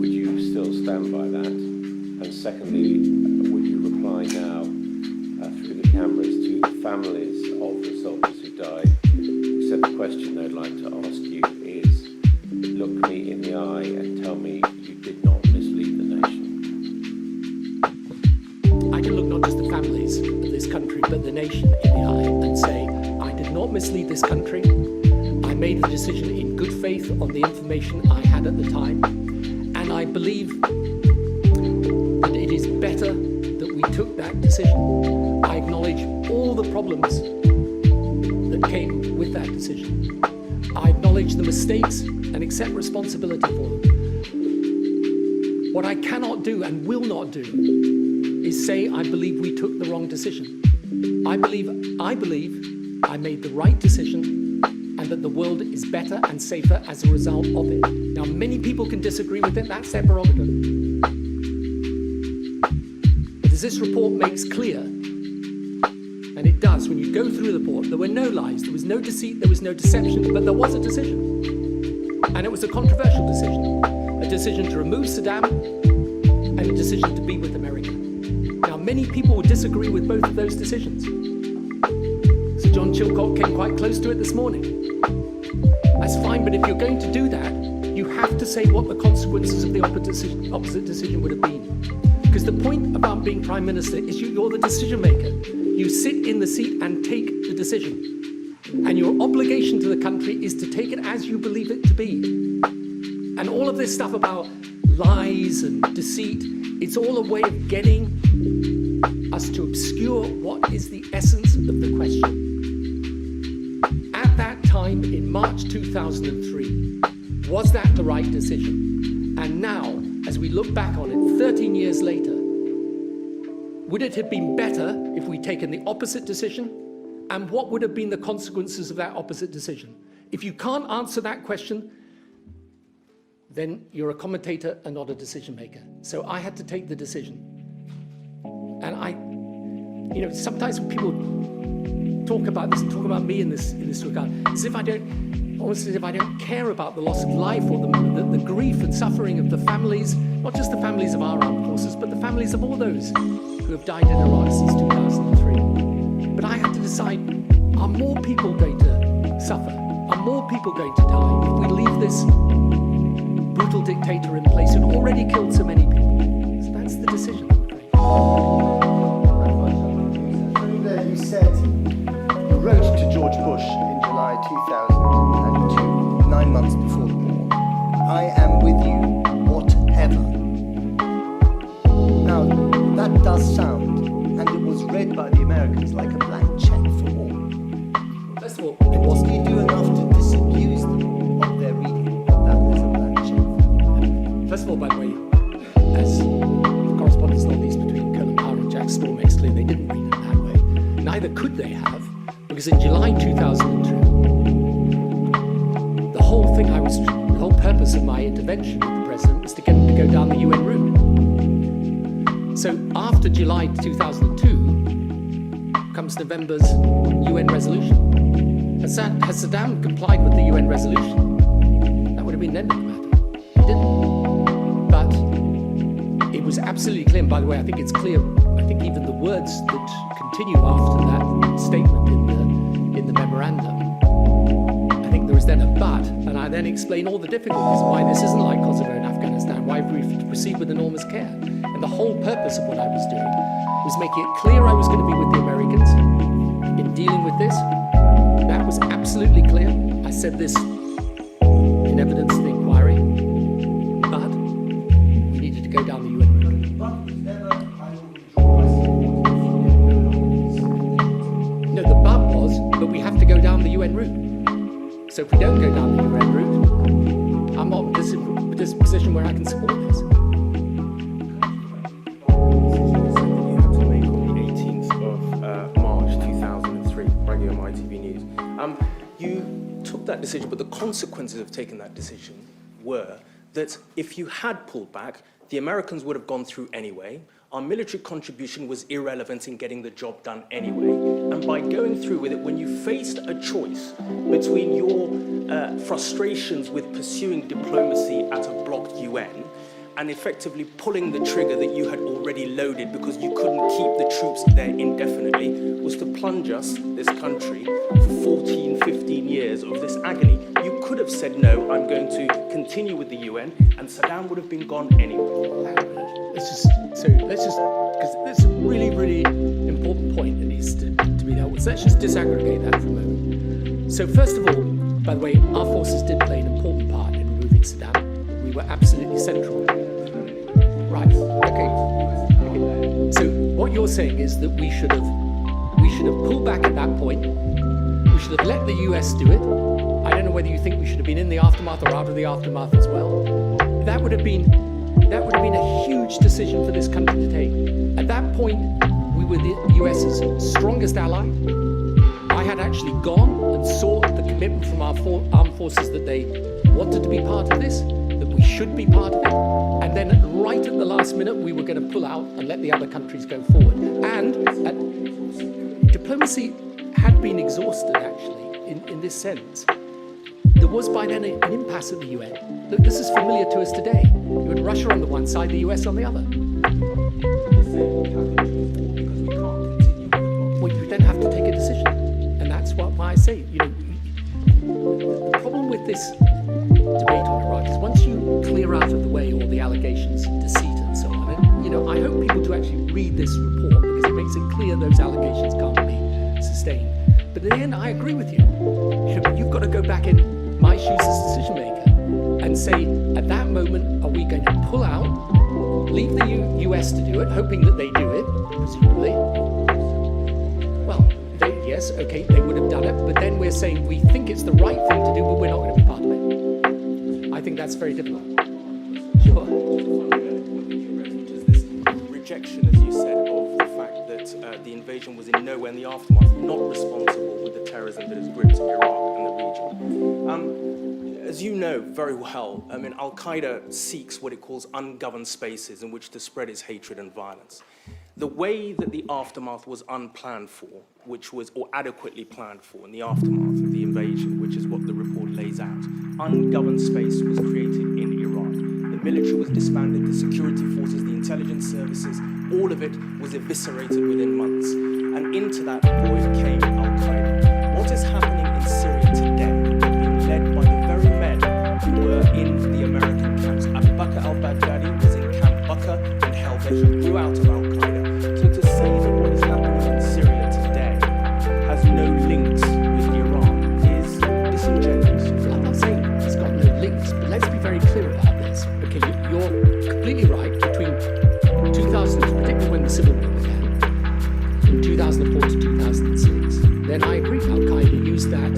Would you still stand by that? And secondly, would you reply now through the cameras to the families of the soldiers who died, who said the question they'd like to ask you is, look me in the eye and tell me you did not mislead the nation? I can look not just the families of this country, but the nation in the eye and say, I did not mislead this country. I made the decision in good faith on the information I had at the time. And I believe that it is better that we took that decision. I acknowledge all the problems that came with that decision. I acknowledge the mistakes and accept responsibility for them. What I cannot do and will not do is say I believe we took the wrong decision. I believe I made the right decision and that the world is better and safer as a result of it. Now, many people can disagree with it, that's their prerogative. But as this report makes clear, and it does, when you go through the report, there were no lies, there was no deceit, there was no deception, but there was a decision. And it was a controversial decision. A decision to remove Saddam and a decision to be with America. Now, many people will disagree with both of those decisions. Sir John Chilcot came quite close to it this morning. That's fine, but if you're going to do that, you have to say what the consequences of the opposite decision would have been. Because the point about being Prime Minister is you're the decision maker. You sit in the seat and take the decision. And your obligation to the country is to take it as you believe it to be. And all of this stuff about lies and deceit, it's all a way of getting us to obscure what is the essence of the question. At that time, in March 2003, was that the right decision? And now, as we look back on it 13 years later, would it have been better if we'd taken the opposite decision, And what would have been the consequences of that opposite decision? If you can't answer that question, then you're a commentator and not a decision maker. So I had to take the decision. And sometimes when people talk about this and talk about me in this regard, as if I don't care about the loss of life or the grief and suffering of the families, not just the families of our armed forces, but the families of all those who have died in Iraq since 2003. But I had to decide, are more people going to suffer? Are more people going to die if we leave this brutal dictator in place who already killed so many people? So that's the decision. Blair, you said, you wrote to George Bush in July 2002, 9 months before the war, I am with you, whatever. Now, that does sound, and it was read by the Americans like a blank check for war. First of all, it wasn't. Did you do enough to disabuse them of their reading that that was a blank check? First of all, by the way, as the correspondence not least between Colonel Powell and Jack Storr makes clear, they didn't read it that way. Neither could they have, because in July 2002, the whole purpose of my intervention with the president was to get him to go down the UN route. So after July 2002 comes November's UN resolution. Has Saddam complied with the UN resolution? That would have been the end of the matter. He didn't. But it was absolutely clear, and by the way, I think it's clear, I think even the words that continue after that statement in the memorandum, I think there is then a but, and I then explain all the difficulties, why this isn't like Kosovo and Afghanistan, why we proceed with enormous care. And the whole purpose of what I was doing was making it clear I was going to be with the Americans in dealing with this. That was absolutely clear. I said this in evidence of the inquiry, but we needed to go down the UN route. No, the but was, but we have to go down the UN route. So if we don't go down the UN route, I'm not in this position where I can support this. You took that decision, but the consequences of taking that decision were that if you had pulled back, the Americans would have gone through anyway. Our military contribution was irrelevant in getting the job done anyway. And by going through with it, when you faced a choice between your frustrations with pursuing diplomacy at a blocked UN and effectively pulling the trigger that you had already loaded because you couldn't keep the troops there indefinitely, was to plunge us, this country, for 14, 15 years of this agony. You could have said, no, I'm going to continue with the UN, and Saddam would have been gone anyway. Because that's a really, really important point that needs to be dealt with. So let's just disaggregate that for a moment. So first of all, by the way, our forces did play an important part in removing Saddam. We were absolutely central. Right, okay. So what you're saying is that we should have pulled back at that point. We should have let the US do it. I don't know whether you think we should have been in the aftermath or out of the aftermath as well. That would have been a huge decision for this country to take. At that point, we were the US's strongest ally. I had actually gone and sought the commitment from our armed forces that they wanted to be part of this, that we should be part of it. And then right at the last minute, we were going to pull out and let the other countries go forward. And diplomacy had been exhausted, actually, in this sense. There was by then an impasse at the UN. Look, this is familiar to us today. You had Russia on the one side, the US on the other. Well, you then have to take a decision. And that's why I say, the problem with this debate on Iraq is once you clear out of the way all the allegations of deceit and so on, and, I hope people to actually read this report because it makes it clear those allegations can't be sustained. But in the end, I agree with you. You've got to go back in my shoes as decision maker and say, at that moment, are we going to pull out, leave the US to do it, hoping that they do it, presumably? Well, yes, okay, they would have done it, but then we're saying we think it's the right thing to do, but we're not going to be part of it. I think that's very difficult. Sure. This rejection, as you said, of the fact that the invasion invasion was in nowhere in the aftermath not responsible with the terrorism that has gripped Iraq and the region. As you know very well, Al-Qaeda seeks what it calls ungoverned spaces in which to spread its hatred and violence. The way that the aftermath was unplanned for, or adequately planned for in the aftermath of the invasion, which is what the report lays out, ungoverned space was created in Iraq. The military was disbanded, the security forces, the intelligence services, all of it was eviscerated within months. And into that void came Al-Qaeda. What is happening in Syria today, being led by the very men who were in the American camps? Abu Bakr al-Baghdadi was in Camp Bakr and held there. He grew out of Al-Qaeda. So to say that what is happening in Syria today has no links with Iran is disingenuous. I'm not saying it's got no links, but let's be very clear about this. Okay, you're completely right. Between 2000, particularly when the Civil War began, from 2004 to 2006, then I agree, Al-Qaeda used that,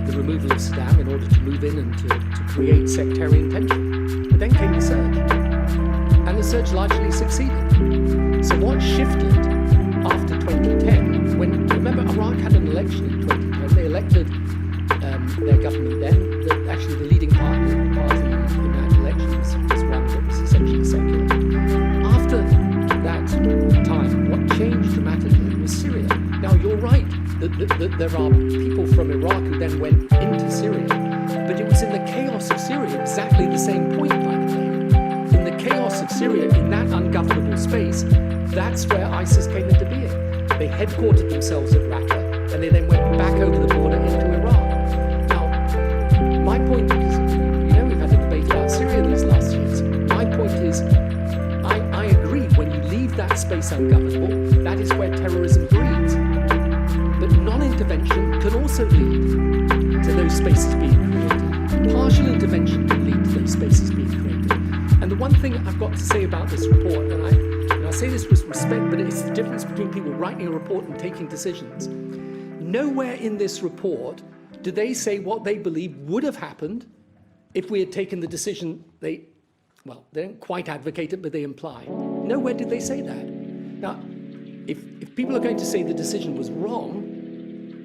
the removal of Saddam, in order to move in and to create sectarian tension. But then came the surge, and the surge largely succeeded. So what shifted after 2010, when, remember, Iraq had an election in 2010, they elected their government then, actually the leading party in that election was one that was essentially secular. After that time, what changed dramatically was Syria. Now, you're right that there are people from Iraq who then went into Syria, but it was in the chaos of Syria, exactly the same point, by the way. In the chaos of Syria, in that ungovernable space, that's where ISIS came into being. They headquartered themselves at Raqqa, and they then went back over the border into Iraq. Now, my point is, we've had a debate about Syria these last years. My point is, I agree, when you leave that space ungovernable, that is where terrorism breeds. But non-intervention can also lead to those spaces being created. Partial intervention can lead to those spaces being created. And the one thing I've got to say about this report, and I say this with respect, but it's the difference between people writing a report and taking decisions. Nowhere in this report do they say what they believe would have happened if we had taken the decision they don't quite advocate it, but they imply. Nowhere did they say that. Now, if people are going to say the decision was wrong,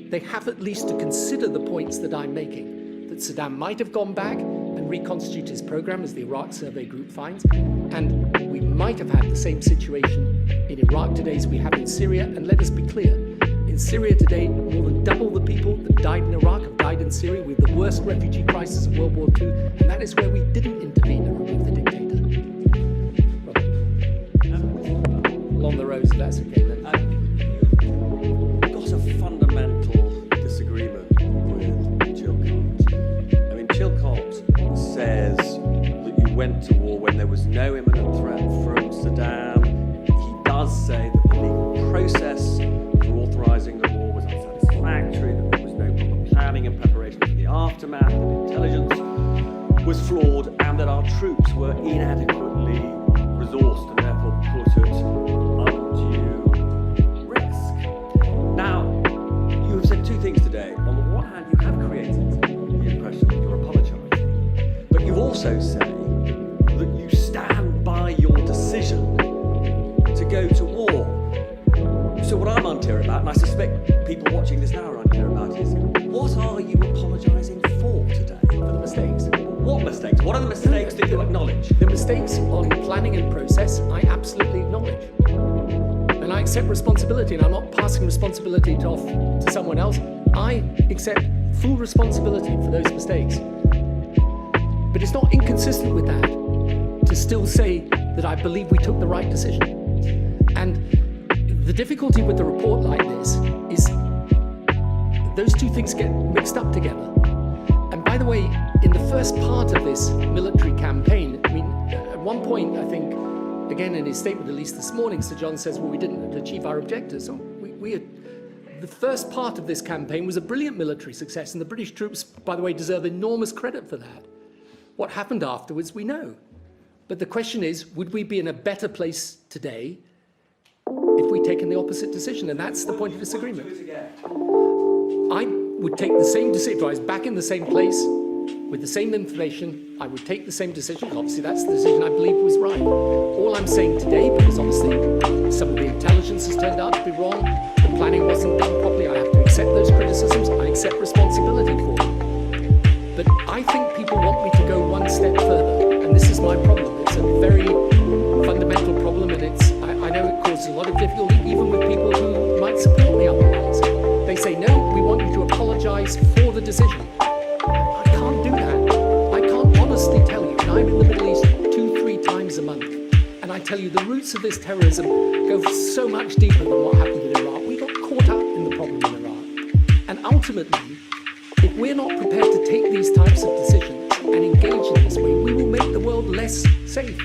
they have at least to consider the points that I'm making, that Saddam might have gone back and reconstituted his program, as the Iraq Survey Group finds, and we might have had the same situation in Iraq today as we have in Syria. And let us be clear, in Syria today, more than double the people that died in Iraq have died in Syria. We have the worst refugee crisis of World War II, and that is where we didn't intervene and remove the dictator. Along the rows, if that's okay then. You've got a fundamental disagreement with Chilcot. I mean, Chilcot says that you went to war when there was no imminent threat from Saddam. He does say that the legal process for authorising the war was unsatisfactory, that there was no proper planning and preparation for the aftermath, that intelligence was flawed, and that our troops were inadequately resourced and therefore put at undue risk. Now, you have said two things today. On the one hand, you have created the impression that you're apologising, but you also say that you stand by your decision to go to war. So what I'm unclear about, and I suspect people watching this now are unclear about, is what are you apologising for today? For the mistakes. What mistakes? What are the mistakes that you acknowledge? The mistakes on planning and process, I absolutely acknowledge. And I accept responsibility, and I'm not passing responsibility off to someone else. I accept full responsibility for those mistakes. But it's not inconsistent with that to still say that I believe we took the right decision. And the difficulty with a report like this is those two things get mixed up together. And by the way, in the first part of this military campaign, I mean, at one point, I think, again in his statement, at least this morning, Sir John says, well, we didn't achieve our objectives. So the first part of this campaign was a brilliant military success, and the British troops, by the way, deserve enormous credit for that. What happened afterwards, we know. But the question is, would we be in a better place today if we'd taken the opposite decision? And that's the point of disagreement. I would take the same decision. If I was back in the same place with the same information, I would take the same decision. Obviously, that's the decision I believe was right. All I'm saying today, because obviously some of the intelligence intelligence has turned out to be wrong, the planning wasn't done properly. I have to accept those criticisms. I accept responsibility for them. But I think people want me to go one step further, and this is my problem. It's a very fundamental problem, and I know it causes a lot of difficulty, even with people who might support me otherwise. They say, no, we want you to apologize for the decision. I can't do that. I can't honestly tell you, and I'm in the Middle East 2-3 times a month, and I tell you the roots of this terrorism go so much deeper than what happened in Iraq. We got caught up in the problem in Iraq. And ultimately, if we're not prepared to take these types of decisions and engage in this way, we will make the world less safe.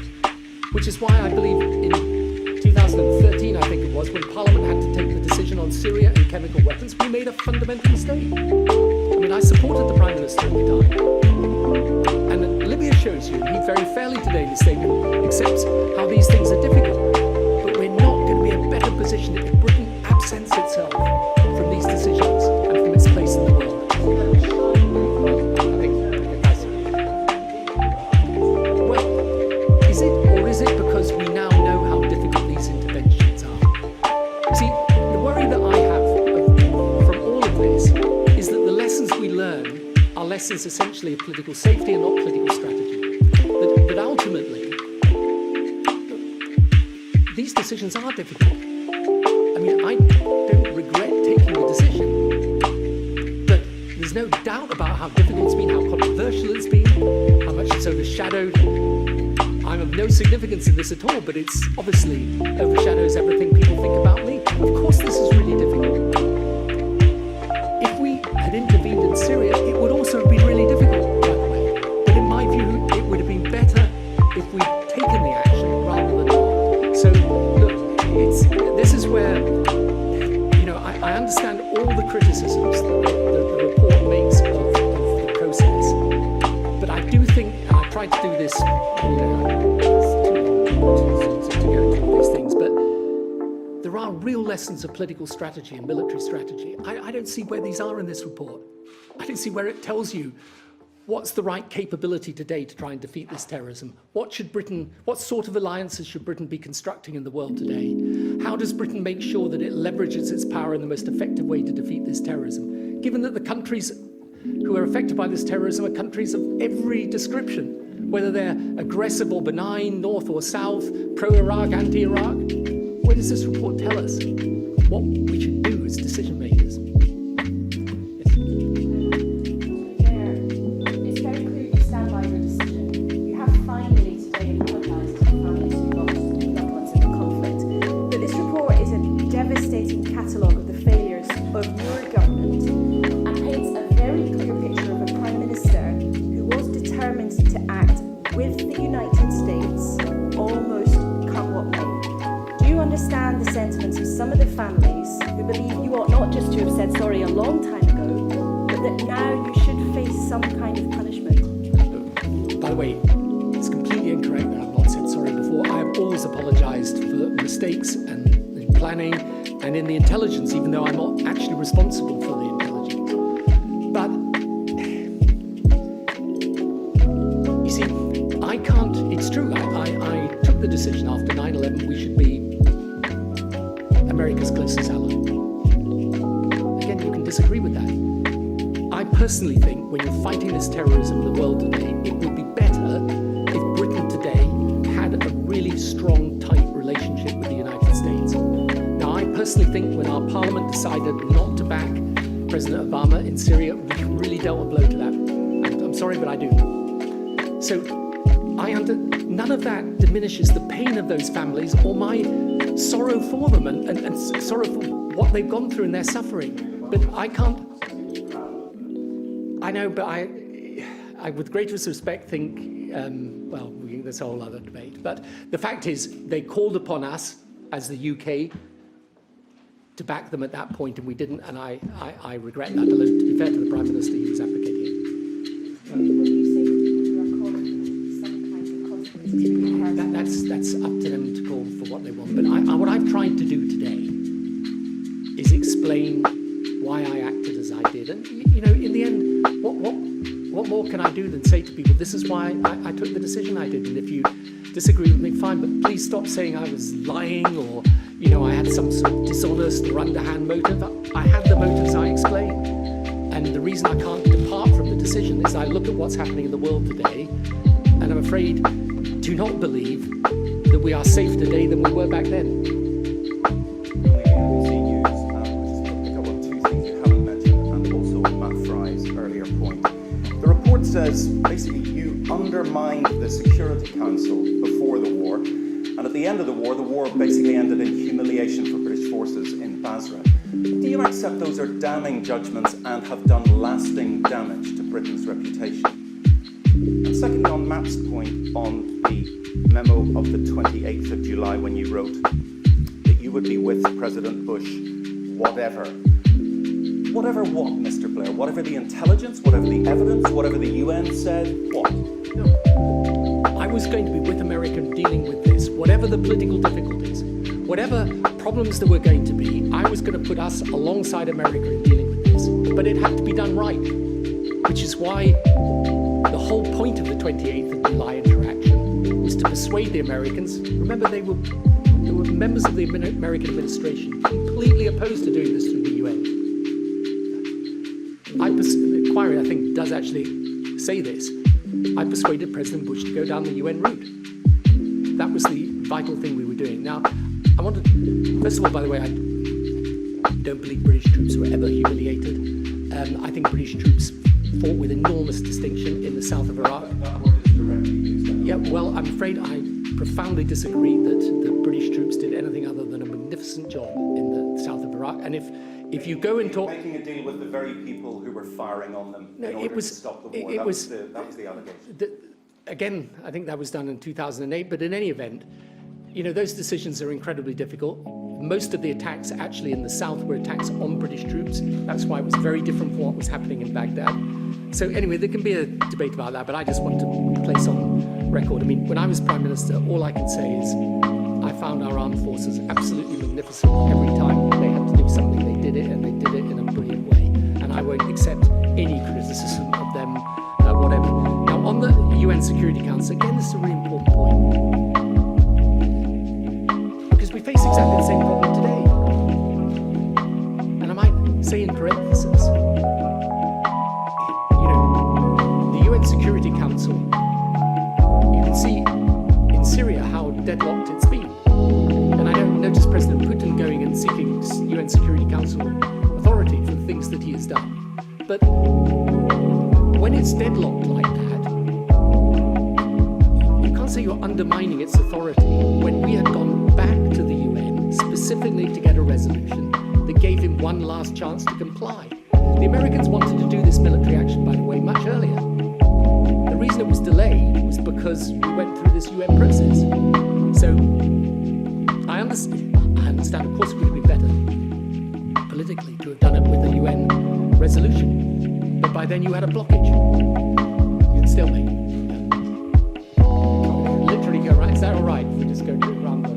Which is why I believe in 2013, I think it was, when Parliament had to take the decision on Syria and chemical weapons, we made a fundamental mistake. I mean, I supported the Prime Minister at the time. And Libya shows you, he very fairly today in his statement accepts how these things are difficult. But we're not going to be in a better position if Britain absents itself from these decisions and from its place in the world. Is it because we now know how difficult these interventions are? See, the worry that I have from all of this is that the lessons we learn are lessons essentially of political safety and not political strategy. That ultimately, these decisions are difficult. I mean, I don't regret taking the decision, but there's no doubt about how difficult it's been, how controversial it's been, how much it's overshadowed. I'm of no significance in this at all, but it's obviously overshadows everything people think about me. Of course this is really difficult. If we had intervened in Syria, it would also have been really difficult, by the way. But in my view, it would have been better if we'd taken the action rather than not. So, look, this is where, I understand all the criticisms that the report makes of the process. But I do think, and I tried to do this, to go into all these things, but there are real lessons of political strategy and military strategy. I don't see where these are in this report. I don't see where it tells you what's the right capability today to try and defeat this terrorism. What sort of alliances should Britain be constructing in the world today? How does Britain make sure that it leverages its power in the most effective way to defeat this terrorism? Given that the countries who are affected by this terrorism are countries of every description, whether they're aggressive or benign, north or south, pro-Iraq, anti-Iraq. What does this report tell us? What we should do as decision makers. It's very clear you stand by your decision. You have finally today apologised to the families who lost loved ones in the conflict. But this report is a devastating catalogue of the failures of your government and paints a very clear picture of a Prime Minister who was determined to act with the United States, almost come what may. Do you understand the sentiments of some of the families who believe you ought not just to have said sorry a long time ago, but that now you should face some kind of punishment? By the way, it's completely incorrect that I've not said sorry before. I have always apologised for mistakes and in planning and in the intelligence, even though I'm not actually responsible for the intelligence. But you see, I can't, it's true, I took the decision after 9/11 we should be America's closest ally. Again, you can disagree with that. I personally think when you're fighting this terrorism in the world today, it would be better if Britain today had a really strong, tight relationship with the United States. Now, I personally think when our parliament decided not to back President Obama in Syria, we really dealt a blow to that. I'm sorry, but I do. So, none of that diminishes the pain of those families or my sorrow for them and sorrow for what they've gone through and their suffering. But I can't. I know, but I with greatest respect, think, that's a whole other debate. But the fact is, they called upon us as the UK to back them at that point, and we didn't, and I regret that. Although, to be fair to the Prime Minister, he was advocating it. When you say you are calling for some kind of consequence to be heard, That's up to them to call for what they want. But what I've tried to do today is explain why I acted as I did. And, in the end, what more can I do than say to people, this is why I took the decision I did. And if you disagree with me, fine, but please stop saying I was lying or, you know, I had some sort of dishonest or underhand motive. I had the motives I explained. And the reason I can't depart from the decision is I look at what's happening in the world today, and I'm afraid, do not believe that we are safer today than we were back then. Says basically you undermined the Security Council before the war, and at the end of the war basically ended in humiliation for British forces in Basra. Do you accept those are damning judgments and have done lasting damage to Britain's reputation? And secondly, on Matt's point on the memo of the 28th of July when you wrote that you would be with President Bush, whatever. Whatever what, Mr. Blair? Whatever the intelligence, whatever the evidence, whatever the UN said, what? No. I was going to be with America dealing with this, whatever the political difficulties, whatever problems there were going to be, I was going to put us alongside America in dealing with this. But it had to be done right, which is why the whole point of the 28th of July interaction was to persuade the Americans. Remember, they were members of the American administration completely opposed to doing this through the UN. The inquiry, I think, does actually say this. I persuaded President Bush to go down the UN route. That was the vital thing we were doing. Now, I want to, first of all, by the way, I don't believe British troops were ever humiliated. I think British troops fought with enormous distinction in the south of Iraq. Yeah, well, I'm afraid I profoundly disagree that the British troops did anything other than a magnificent job in the south of Iraq. And if you go and talk... Making a deal with the very people who were firing on them in order to stop the war. That was the allegation. Again, I think that was done in 2008, but in any event, you know, those decisions are incredibly difficult. Most of the attacks actually in the south were attacks on British troops. That's why it was very different from what was happening in Baghdad. So anyway, there can be a debate about that, but I just want to place on record. I mean, when I was Prime Minister, all I can say is I found our armed forces absolutely magnificent. Every time they had to do something, they did it, and they did it in a brilliant way. And I won't accept any criticism of them, whatever. Now, on the UN Security Council, again, this is a really important point. Because we face exactly the same problem today. And I might say in parenthesis, you know, the UN Security Council, you can see in Syria how deadlocked it's been. And I don't notice President Putin going and seeking UN Security Council authority for the things that he has done. But when it's deadlocked like that, you can't say you're undermining its authority when we had gone back to the UN specifically to get a resolution that gave him one last chance to comply. The Americans wanted to do this military action, by the way, much earlier. The reason it was delayed was because we went through this UN process. So I understand, of course, it would have been better politically to have done it with a UN resolution. But by then you had a blockage. You had stalemate. Literally go right. Is that all right? We just go around the...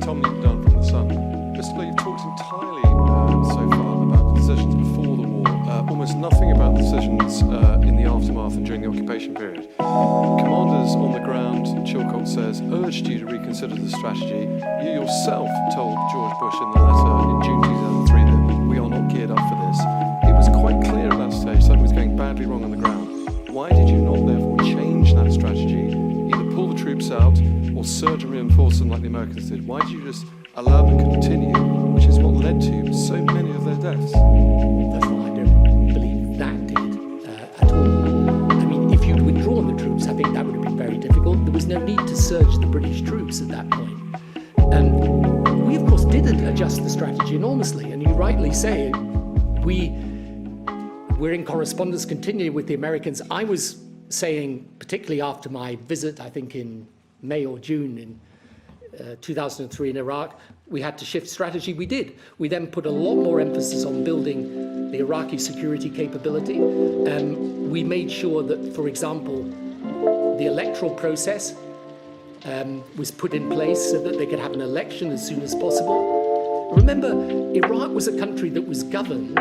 Tom Newton from The Sun. Mr. Blair, you've talked entirely so far about the decisions before the war, almost nothing about the decisions in the aftermath and during the occupation period. Commanders on the ground, Chilcot says, urged you to reconsider the strategy. You yourself told George Bush in the letter in June 2003 that we are not geared up for this. It was quite clear at that stage something was going badly wrong on the ground. Why did you not therefore change that strategy, either pull the troops out or surge and reinforce them like the Americans did? Why did you just allow them to continue, which is what led to so many of their deaths? First of all, I don't believe that did at all. I mean, if you'd withdrawn the troops, I think that would have been very difficult. There was no need to surge the British troops at that point. We, of course, did adjust the strategy enormously, and you rightly say we're in correspondence continually with the Americans. I was saying, particularly after my visit, I think in May or June in 2003 in Iraq, we had to shift strategy. We did. We then put a lot more emphasis on building the Iraqi security capability. We made sure that, for example, the electoral process was put in place so that they could have an election as soon as possible. Remember, Iraq was a country that was governed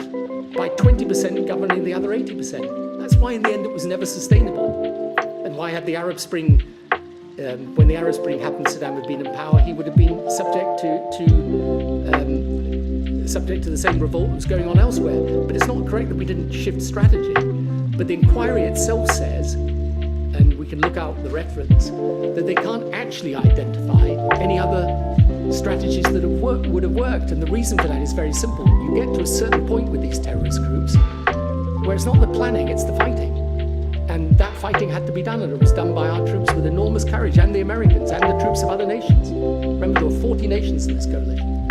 by 20% governing the other 80%. That's why in the end it was never sustainable, and why had the Arab Spring when the Arab Spring happened, Saddam had been in power, he would have been subject to the same revolt that was going on elsewhere. But it's not correct that we didn't shift strategy. But the inquiry itself says, and we can look out the reference, that they can't actually identify any other strategies that would have worked. And the reason for that is very simple. You get to a certain point with these terrorist groups where it's not the planning, it's the fighting. And that fighting had to be done, and it was done by our troops with enormous courage, and the Americans, and the troops of other nations. Remember, there were 40 nations in this coalition.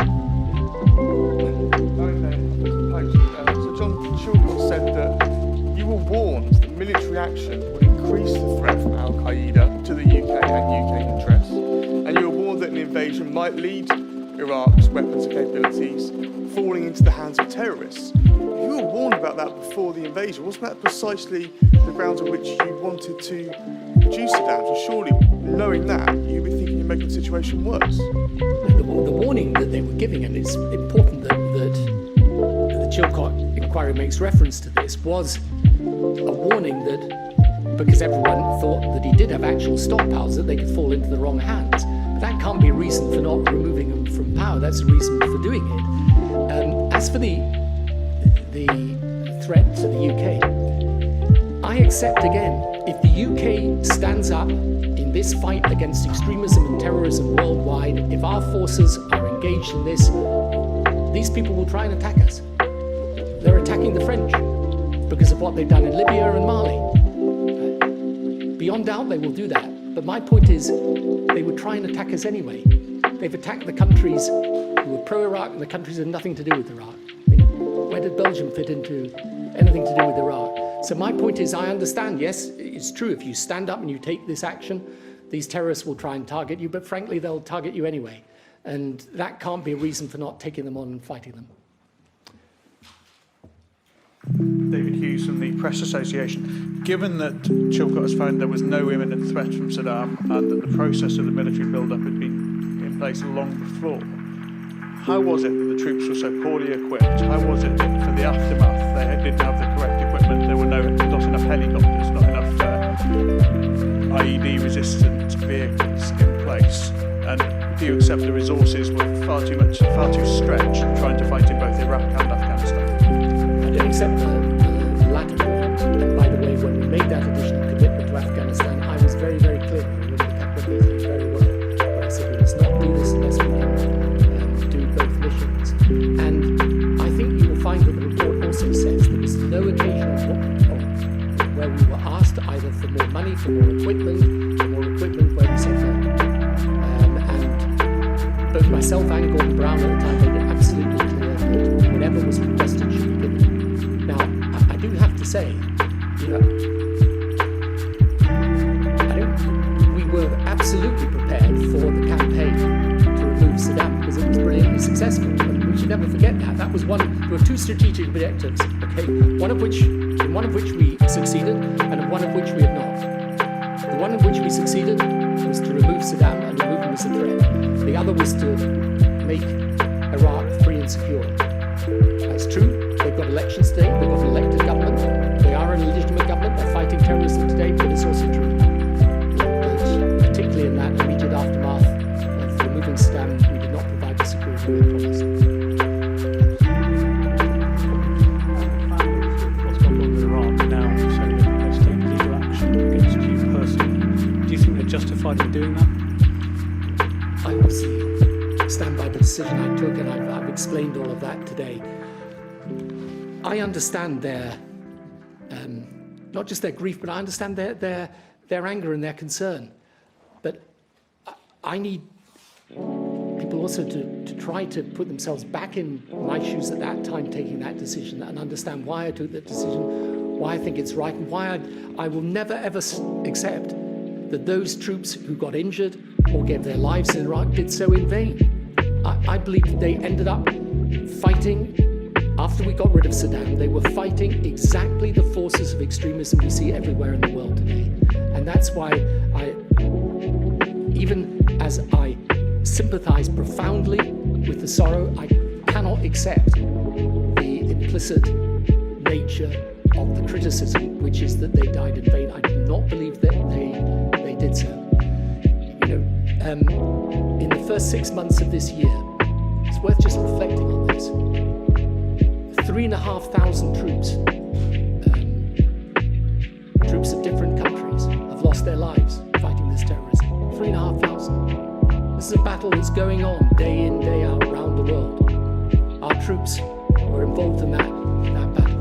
So John Chilcot said that you were warned that military action would increase the threat from Al-Qaeda to the UK and UK interests, and you were warned that an invasion might lead Iraq's weapons and capabilities falling into the hands of terrorists. You were warned about that before the invasion. Wasn't that precisely the grounds on which you wanted to reduce Saddam? So surely, knowing that, you'd be thinking you're making the situation worse. The warning that they were giving, and it's important that the Chilcot inquiry makes reference to this, was a warning that, because everyone thought that he did have actual stockpiles, that they could fall into the wrong hands. But that can't be a reason for not removing them from power. That's a reason for doing it. As for the threat to the UK, I accept again, if the UK stands up in this fight against extremism and terrorism worldwide, if our forces are engaged in this, these people will try and attack us. They're attacking the French because of what they've done in Libya and Mali. Beyond doubt, they will do that. But my point is, they would try and attack us anyway. They've attacked the countries who were pro-Iraq and the countries that had nothing to do with Iraq. Where did Belgium fit into anything to do with Iraq? So my point is, I understand, yes, it's true, if you stand up and you take this action, these terrorists will try and target you, but frankly, they'll target you anyway. And that can't be a reason for not taking them on and fighting them. David Hughes from the Press Association. Given that Chilcot has found there was no imminent threat from Saddam and that the process of the military build-up had been in place long before, how was it that the troops were so poorly equipped? How was it that for the aftermath they didn't have the correct equipment, there were not enough helicopters, not enough IED-resistant vehicles in place? And do you accept the resources were far too stretched trying to fight in both Iraq and Afghanistan? I don't accept the latter point. And by the way, when we made that additional commitment to Afghanistan, I was very, very clear. I remember the cabinet meeting very well, where I said we must not do this unless we can do both missions. And I think you will find that the report also says there was no occasion where we were asked either for more money, for more equipment, where we said no. And both myself and Gordon Brown at the time made it absolutely clear that whatever was requested should be given. Now, I do have to say, we were absolutely prepared for the campaign to remove Saddam because it was brilliantly successful. And we should never forget that. That was there were two strategic objectives, okay? In one of which we succeeded, and in one of which we had not. The one in which we succeeded was to remove Saddam and remove him as a threat. The other was to make Iraq free and secure. That's true. They've got elections today. They've got an elected government. They are an illegitimate government. They're fighting terrorism today, but it's also true that, particularly in that immediate aftermath of removing Saddam, we did not provide the security we promised. What's gone on with Iran now, saying that let's take legal action against you personally. Do you think they're justified in doing that? I obviously stand by the decision I took, and I've explained all of that today. I understand their, not just their grief, but I understand their anger and their concern. But I need people also to try to put themselves back in my shoes at that time, taking that decision, and understand why I took that decision, why I think it's right, and why I will never ever accept that those troops who got injured or gave their lives in Iraq did so in vain. I believe they ended up fighting. After we got rid of Saddam, they were fighting exactly the forces of extremism we see everywhere in the world today. And that's why even as I sympathize profoundly with the sorrow, I cannot accept the implicit nature of the criticism, which is that they died in vain. I do not believe that they did so. in the first 6 months of this year, it's worth just reflecting on this. 3,500 troops of different countries have lost their lives fighting this terrorism. 3,500. This is a battle that's going on day in, day out around the world. Our troops were involved in that battle,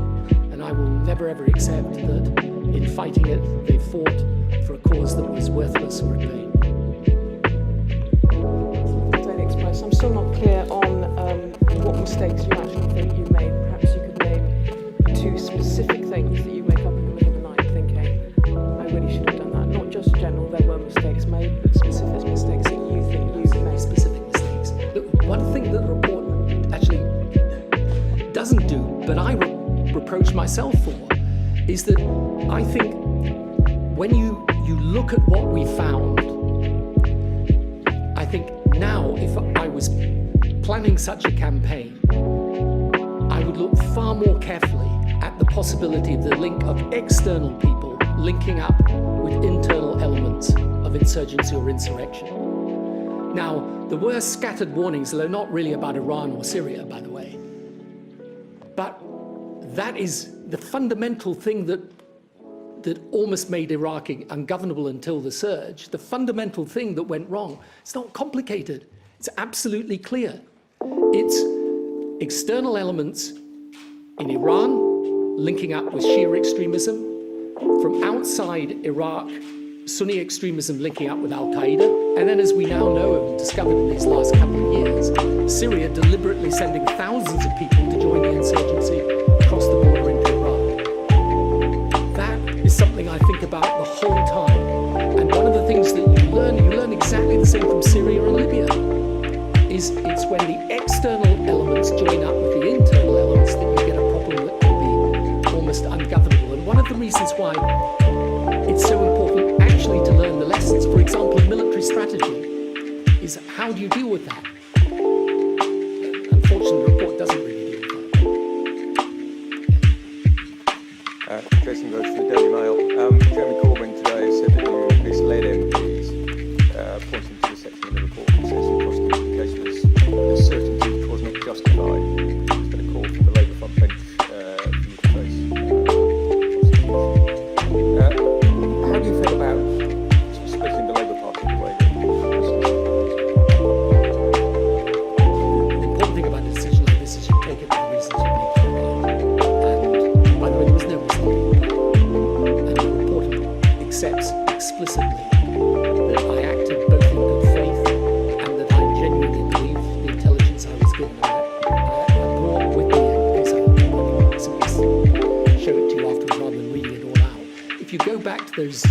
and I will never ever accept that in fighting it they fought for a cause that was worthless or in vain. I'm still not clear on what mistakes you actually think you made. Perhaps you could name 2 specific things that you wake up in the middle of the night thinking, I really should have done that. Not just general, there were mistakes made, but specific mistakes that you think you made. Specific mistakes. Look, one thing that the report actually doesn't do, but I reproach myself for, is that I think when you look at what we found, I think now if I was planning such a campaign, I would look far more carefully at the possibility of the link of external people linking up with internal elements of insurgency or insurrection. Now, there were scattered warnings, though not really about Iran or Syria, by the way. But that is the fundamental thing that almost made Iraq ungovernable until the surge. The fundamental thing that went wrong. It's not complicated. It's absolutely clear. It's external elements in Iran linking up with Shia extremism, from outside Iraq, Sunni extremism linking up with Al-Qaeda, and then, as we now know and discovered in these last couple of years, Syria deliberately sending thousands of people to join the insurgency across the border into Iraq. That is something I think about the whole time. And one of the things that you learn exactly the same from Syria and Libya, is it's when the external elements join up with the internal elements that you get a problem that can be almost ungovernable. And one of the reasons why it's so important actually to learn the lessons, for example, military strategy, is how do you deal with that? Unfortunately, the report doesn't really deal with that. Jason Rhodes from the Daily Mail. Jeremy Corbyn today said that you misled MPs, pointing to the section in the report that says you prosecuted the case with certainty which was not justified. There's been a call from the Labour front bench for you to face prosecution. How do you feel about splitting the Labour Party in the way that The important thing about a decision like this is you take it for the reasons you make it. And by the way, there was no mistake. And the report accepts explicitly that I acted both in good faith and that I genuinely believed the intelligence I was given. I brought with me, in case I simply show it to you afterwards rather than reading it all out. If you go back to those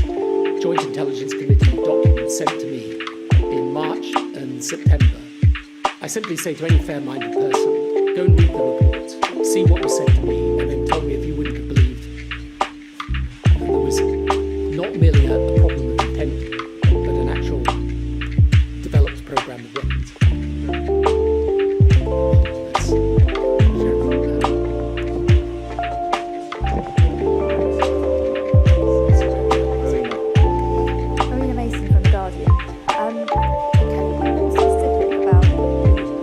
Joint Intelligence Committee documents sent to me in March and September, I simply say to any fair-minded person, go and read the reports, see what was said to me, and then tell me if you wouldn't have believed that there was not merely a problem of intent, but an actual developed program of weapons. That's Marina Mason from The Guardian. Can you be more specific about the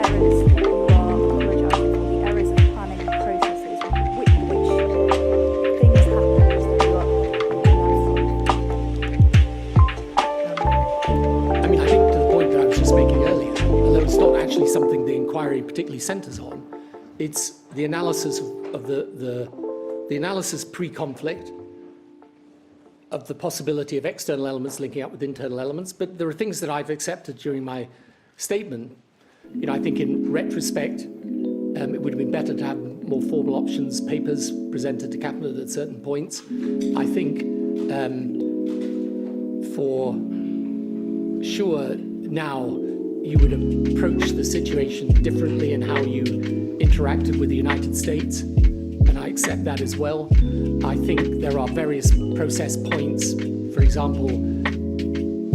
errors that you are apologising for, the errors of planning and processes? Which things happened that you are I mean, I think to the point that I was just making earlier, although it's not actually something the inquiry particularly centres on, it's the analysis of the analysis pre-conflict of the possibility of external elements linking up with internal elements. But there are things that I've accepted during my statement. You know, I think in retrospect, it would have been better to have more formal options papers presented to Cabinet at certain points. I think for sure now you would approach the situation differently in how you interacted with the United States, and I accept that as well. I think there are various process points, for example,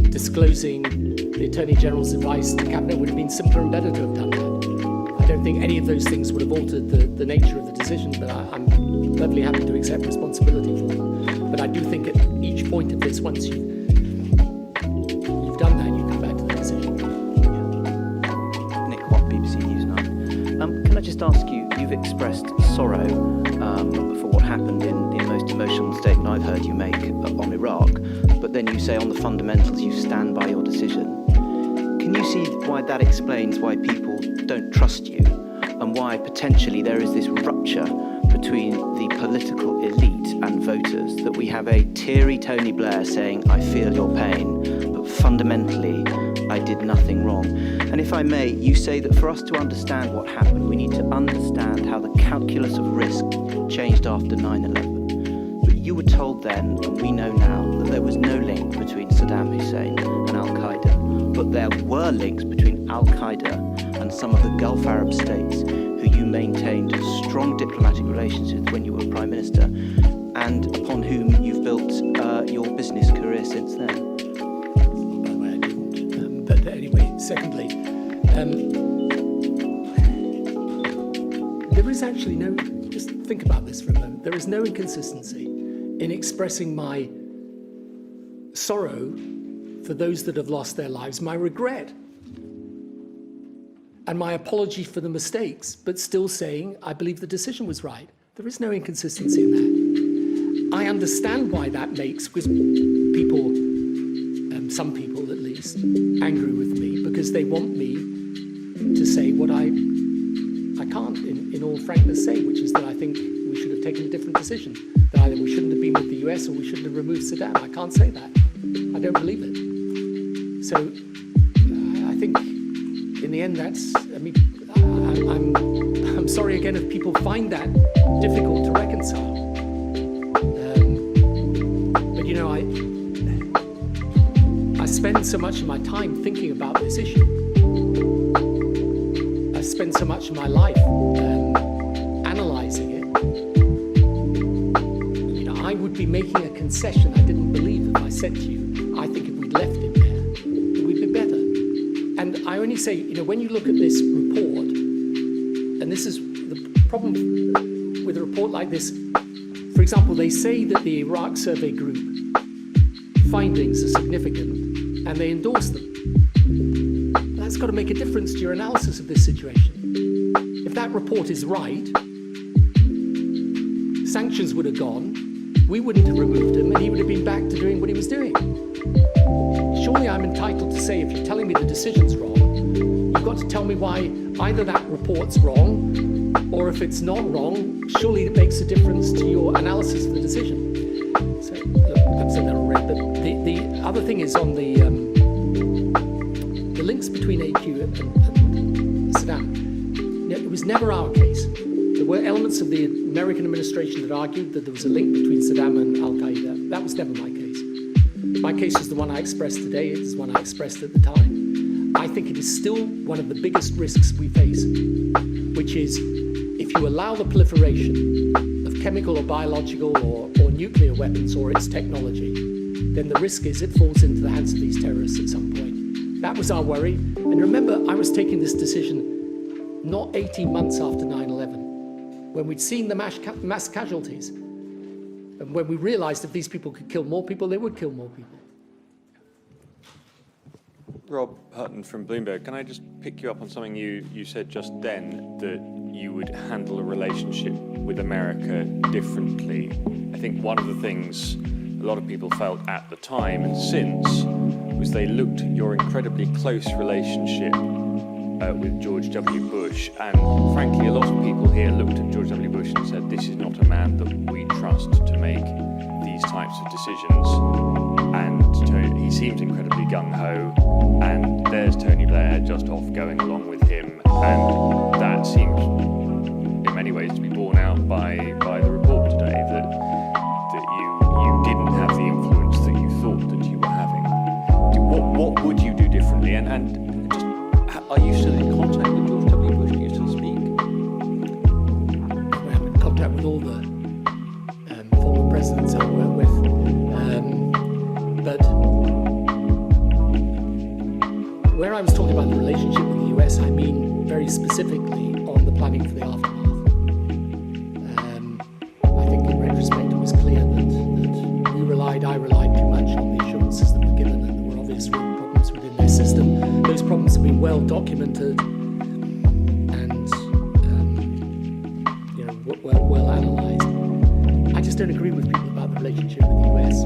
disclosing the Attorney General's advice to Cabinet would have been simpler and better to have done that. I don't think any of those things would have altered the nature of the decision, but I'm perfectly happy to accept responsibility for them. But I do think at each point of this, once you've done that, you come back to the decision. Nick Watt, BBC News 9. Can I just ask you, you've expressed sorrow for what happened in the most emotional statement I've heard you make on Iraq, but then you say on the fundamentals you stand by your decision. Can you see why that explains why people don't trust you and why potentially there is this rupture between the political elite and voters, that we have a teary Tony Blair saying, I feel your pain, but fundamentally, I did nothing wrong. And if I may, you say that for us to understand what happened, we need to understand how the calculus of risk changed after 9/11. But you were told then, and we know now, that there was no link between Saddam Hussein and Al-Qaeda, but there were links between Al-Qaeda and some of the Gulf Arab states who you maintained strong diplomatic relations with when you were Prime Minister, and upon whom you've built your business career since then. By the way, I didn't. But anyway, secondly, there is actually no, just think about this for a moment, there is no inconsistency in expressing my sorrow for those that have lost their lives, my regret, and my apology for the mistakes, but still saying I believe the decision was right. There is no inconsistency in that. I understand why that makes people, some people at least, angry with me, because they want me to say what I can't, in all frankness, say, which is that I think we should have taken a different decision, that either we shouldn't have been with the US or we shouldn't have removed Saddam. I can't say that. I don't believe it. So I think in the end, that's, I mean, I'm sorry again if people find that difficult to reconcile. But you know, I spend so much of my time thinking about this issue. I spend so much of my life analysing it. You know, I would be making a concession I didn't believe if I said to you, I think if we'd left him there, it would be better. And I only say, you know, when you look at this report, and this is the problem with a report like this, for example, they say that the Iraq Survey Group findings are significant and they endorse them. That's got to make a difference to your analysis of this situation. If that report is right, sanctions would have gone, we wouldn't have removed him, and he would have been back to doing what he was doing. Surely I'm entitled to say, if you're telling me the decision's wrong, you've got to tell me why either that report's wrong, or if it's not wrong, surely it makes a difference to your analysis of the decision. So, look, I've said that already, but the other thing is on the links between AQ and Saddam. You know, it was never our case. There were elements of the American administration that argued that there was a link between Saddam and Al-Qaeda. That was never my case. My case is the one I expressed today. It is the one I expressed at the time. I think it is still one of the biggest risks we face, which is if you allow the proliferation of chemical or biological or nuclear weapons or its technology, then the risk is it falls into the hands of these terrorists at some point. That was our worry. And remember, I was taking this decision not 18 months after 9/11, when we'd seen the mass casualties. And when we realized if these people could kill more people, they would kill more people. Rob Hutton from Bloomberg, can I just pick you up on something you said just then, that you would handle a relationship with America differently? I think one of the things a lot of people felt at the time and since was they looked at your incredibly close relationship with George W. Bush, and frankly a lot of people here looked at George W. Bush and said, this is not a man that we trust to make these types of decisions. And he seems incredibly gung-ho, and there's Tony Blair just off going along with him, and that seems in many ways to be borne out by the report today, that you didn't have the influence that you thought that you were having. What would you do differently, and just, are you still in contact with George W. Bush? Do you still speak? I'm in contact with all the former presidents I work with, but where I was talking about the relationship with the US, I mean very specifically documented and well analysed. I just don't agree with people about the relationship with the US.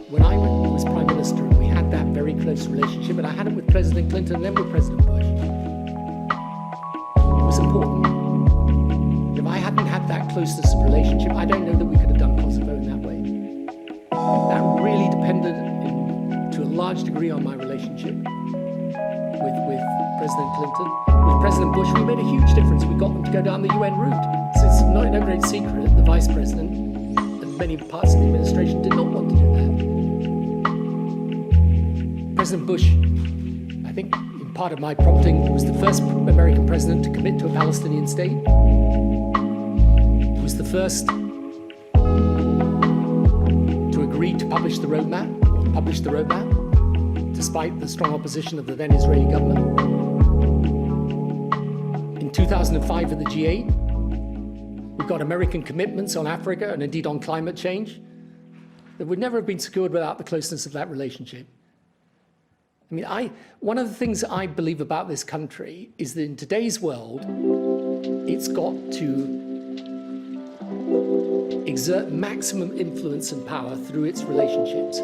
When I was Prime Minister, we had that very close relationship, and I had it with President Clinton and then with President Bush. It was important. If I hadn't had that closeness of relationship, I don't know that we could have done Kosovo in that way. That really depended to a large degree on my relationship with President Clinton. With President Bush, we made a huge difference. We got them to go down the UN route. So it's no great secret, the Vice President and many parts of the administration did not want to do that. President Bush, I think in part of my prompting, was the first American president to commit to a Palestinian state. He was the first to agree to publish the roadmap, despite the strong opposition of the then Israeli government. In 2005 at the G8, we got American commitments on Africa and indeed on climate change that would never have been secured without the closeness of that relationship. I mean, one of the things I believe about this country is that in today's world, it's got to exert maximum influence and power through its relationships.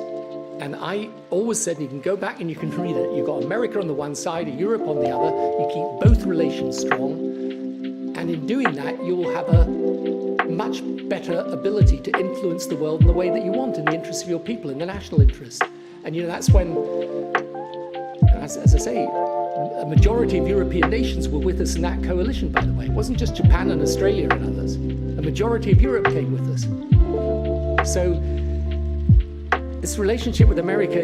And I always said, you can go back and you can read it, you've got America on the one side, Europe on the other, you keep both relations strong, and in doing that, you will have a much better ability to influence the world in the way that you want, in the interests of your people, in the national interest. And that's when, as I say, a majority of European nations were with us in that coalition, by the way. It wasn't just Japan and Australia and others. A majority of Europe came with us. So this relationship with America,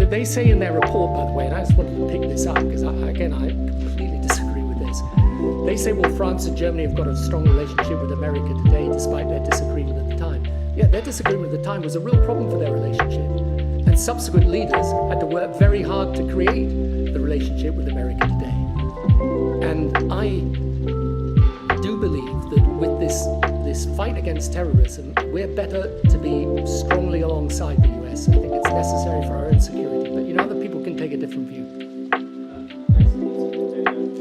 they say in their report, by the way, and I just wanted to pick this up because, I completely disagree with this. They say, well, France and Germany have got a strong relationship with America today, despite their disagreement at the time. Yeah, their disagreement at the time was a real problem for their relationship. And subsequent leaders had to work very hard to create the relationship with America today. And I do believe that with this fight against terrorism, we're better to be strongly alongside the US. I think it's necessary for our own security, but other people can take a different view.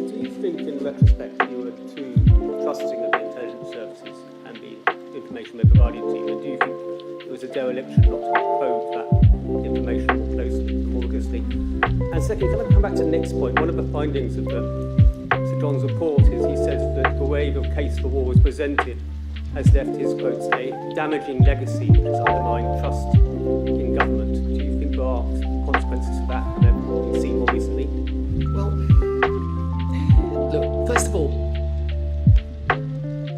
Do you think in retrospect you were too trusting of the intelligence services and the information they provided to you? And do you think it was a dereliction not to probe that information more closely, more rigorously? And secondly, can I come back to Nick's point? One of the findings of Sir John's report is he says that the wave of case for war was presented has left his, quotes, a damaging legacy which has undermined trust in government. Do you think there are consequences of that and have been seen more recently? Well, look, first of all,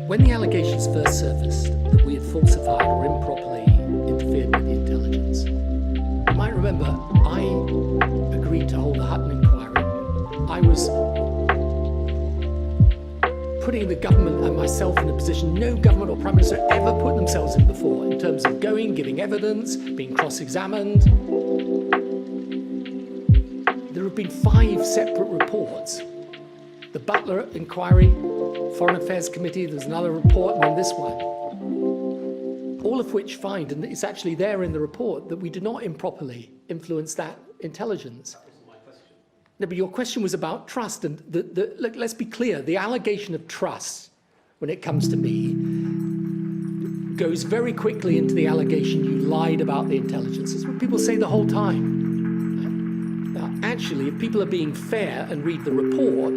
when the allegations first surfaced that we had falsified or improperly interfered with the intelligence, you might remember I agreed to hold the Hutton inquiry. I was putting the government and myself in a position no government or Prime Minister ever put themselves in before, in terms of giving evidence, being cross-examined. There have been 5 separate reports. The Butler inquiry, Foreign Affairs Committee, there's another report, and then this one. All of which find, and it's actually there in the report, that we did not improperly influence that intelligence. No, but your question was about trust, and look, let's be clear, the allegation of trust, when it comes to me, goes very quickly into the allegation you lied about the intelligence. That's what people say the whole time. Now, actually, if people are being fair and read the report,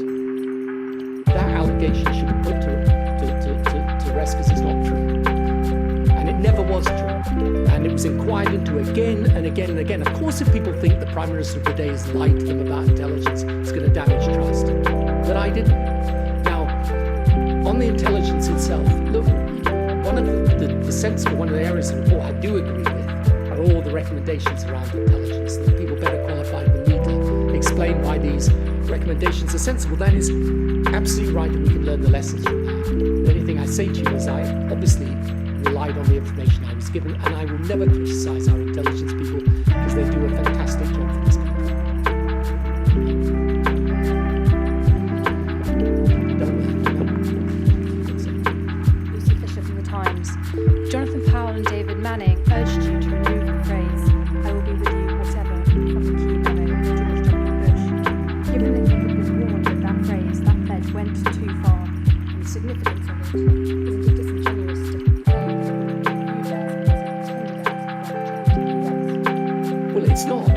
that allegation should be put to rest because it's not true. And it never was true. And it was inquired into again and again and again. Of course, if people think the Prime Minister of the day has lied to them about intelligence, it's going to damage trust. But I didn't. Now, on the intelligence itself, look, one of one of the areas of the report I do agree with are all the recommendations around intelligence, that people better qualified than me to explain why these recommendations are sensible. That is absolutely right, and we can learn the lessons from that. The only thing I say to you is I obviously relied on the information I was given, and I will never criticise our intelligence people because they do a fantastic job for this country. Lucy Fisher from The Times. Jonathan Powell and David Manning urged you to remove the phrase, "I will be with you whatever," from the key memo. the significance of it? Isn't it disingenuous to use that as a candidate? Well, it's not.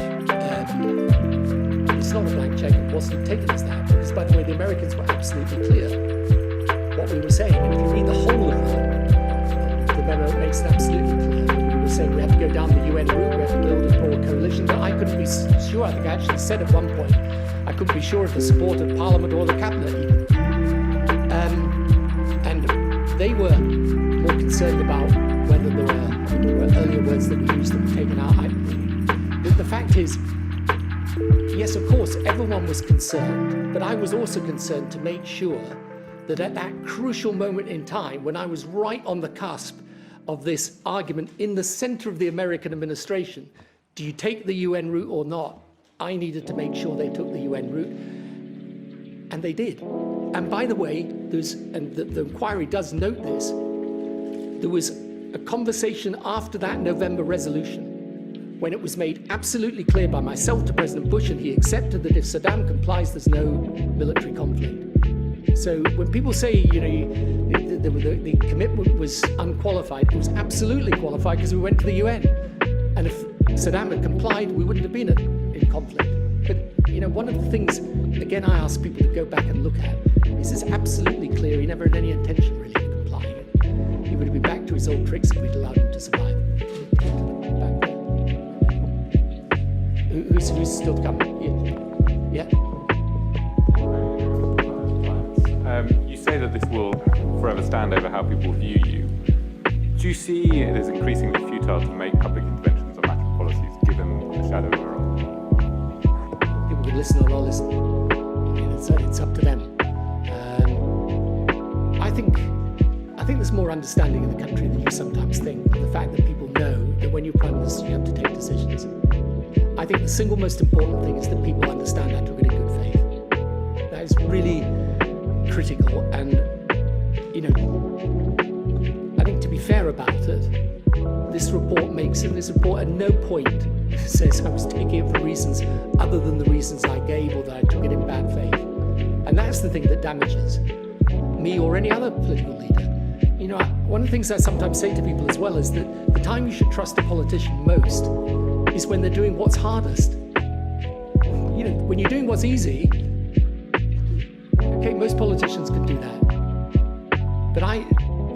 It's not a blank check. It wasn't taken as that. Because, by the way, the Americans were absolutely clear what we were saying. And if you read the whole of the memo, it makes it absolutely clear. We were saying we have to go down the UN route, we have to build a broad coalition. But I couldn't be sure. I think I actually said at one point, I couldn't be sure of the support of Parliament or the Cabinet even. And they were more concerned about whether there were earlier words that we used that were taken out. The fact is, yes, of course, everyone was concerned, but I was also concerned to make sure that at that crucial moment in time, when I was right on the cusp of this argument in the center of the American administration, do you take the UN route or not? I needed to make sure they took the UN route, and they did. And by the way, the inquiry does note this, there was a conversation after that November resolution when it was made absolutely clear by myself to President Bush, and he accepted that if Saddam complies, there's no military conflict. So when people say, the commitment was unqualified, it was absolutely qualified because we went to the UN. And if Saddam had complied, we wouldn't have been in conflict. But, one of the things, again, I ask people to go back and look at, is it's absolutely clear he never had any intention really of complying. He would have been back to his old tricks if we'd allowed him to survive. Who's still to come? Yeah. You say that this will forever stand over how people view you. Do you see it as increasingly futile to make public interventions on national policies given the shadow of Iran? People can listen or not listen. It's up to them. I think there's more understanding in the country than you sometimes think. And the fact that people know that when you're Prime Minister, you have to take decisions. I think the single most important thing is that people understand how to do it in good faith. That is really critical, and I think to be fair about it, this report at no point says I was taking it for reasons other than the reasons I gave or that I took it in bad faith. And that's the thing that damages me or any other political leader. One of the things I sometimes say to people as well is that the time you should trust a politician most is when they're doing what's hardest. When you're doing what's easy, okay, most politicians can do that. But I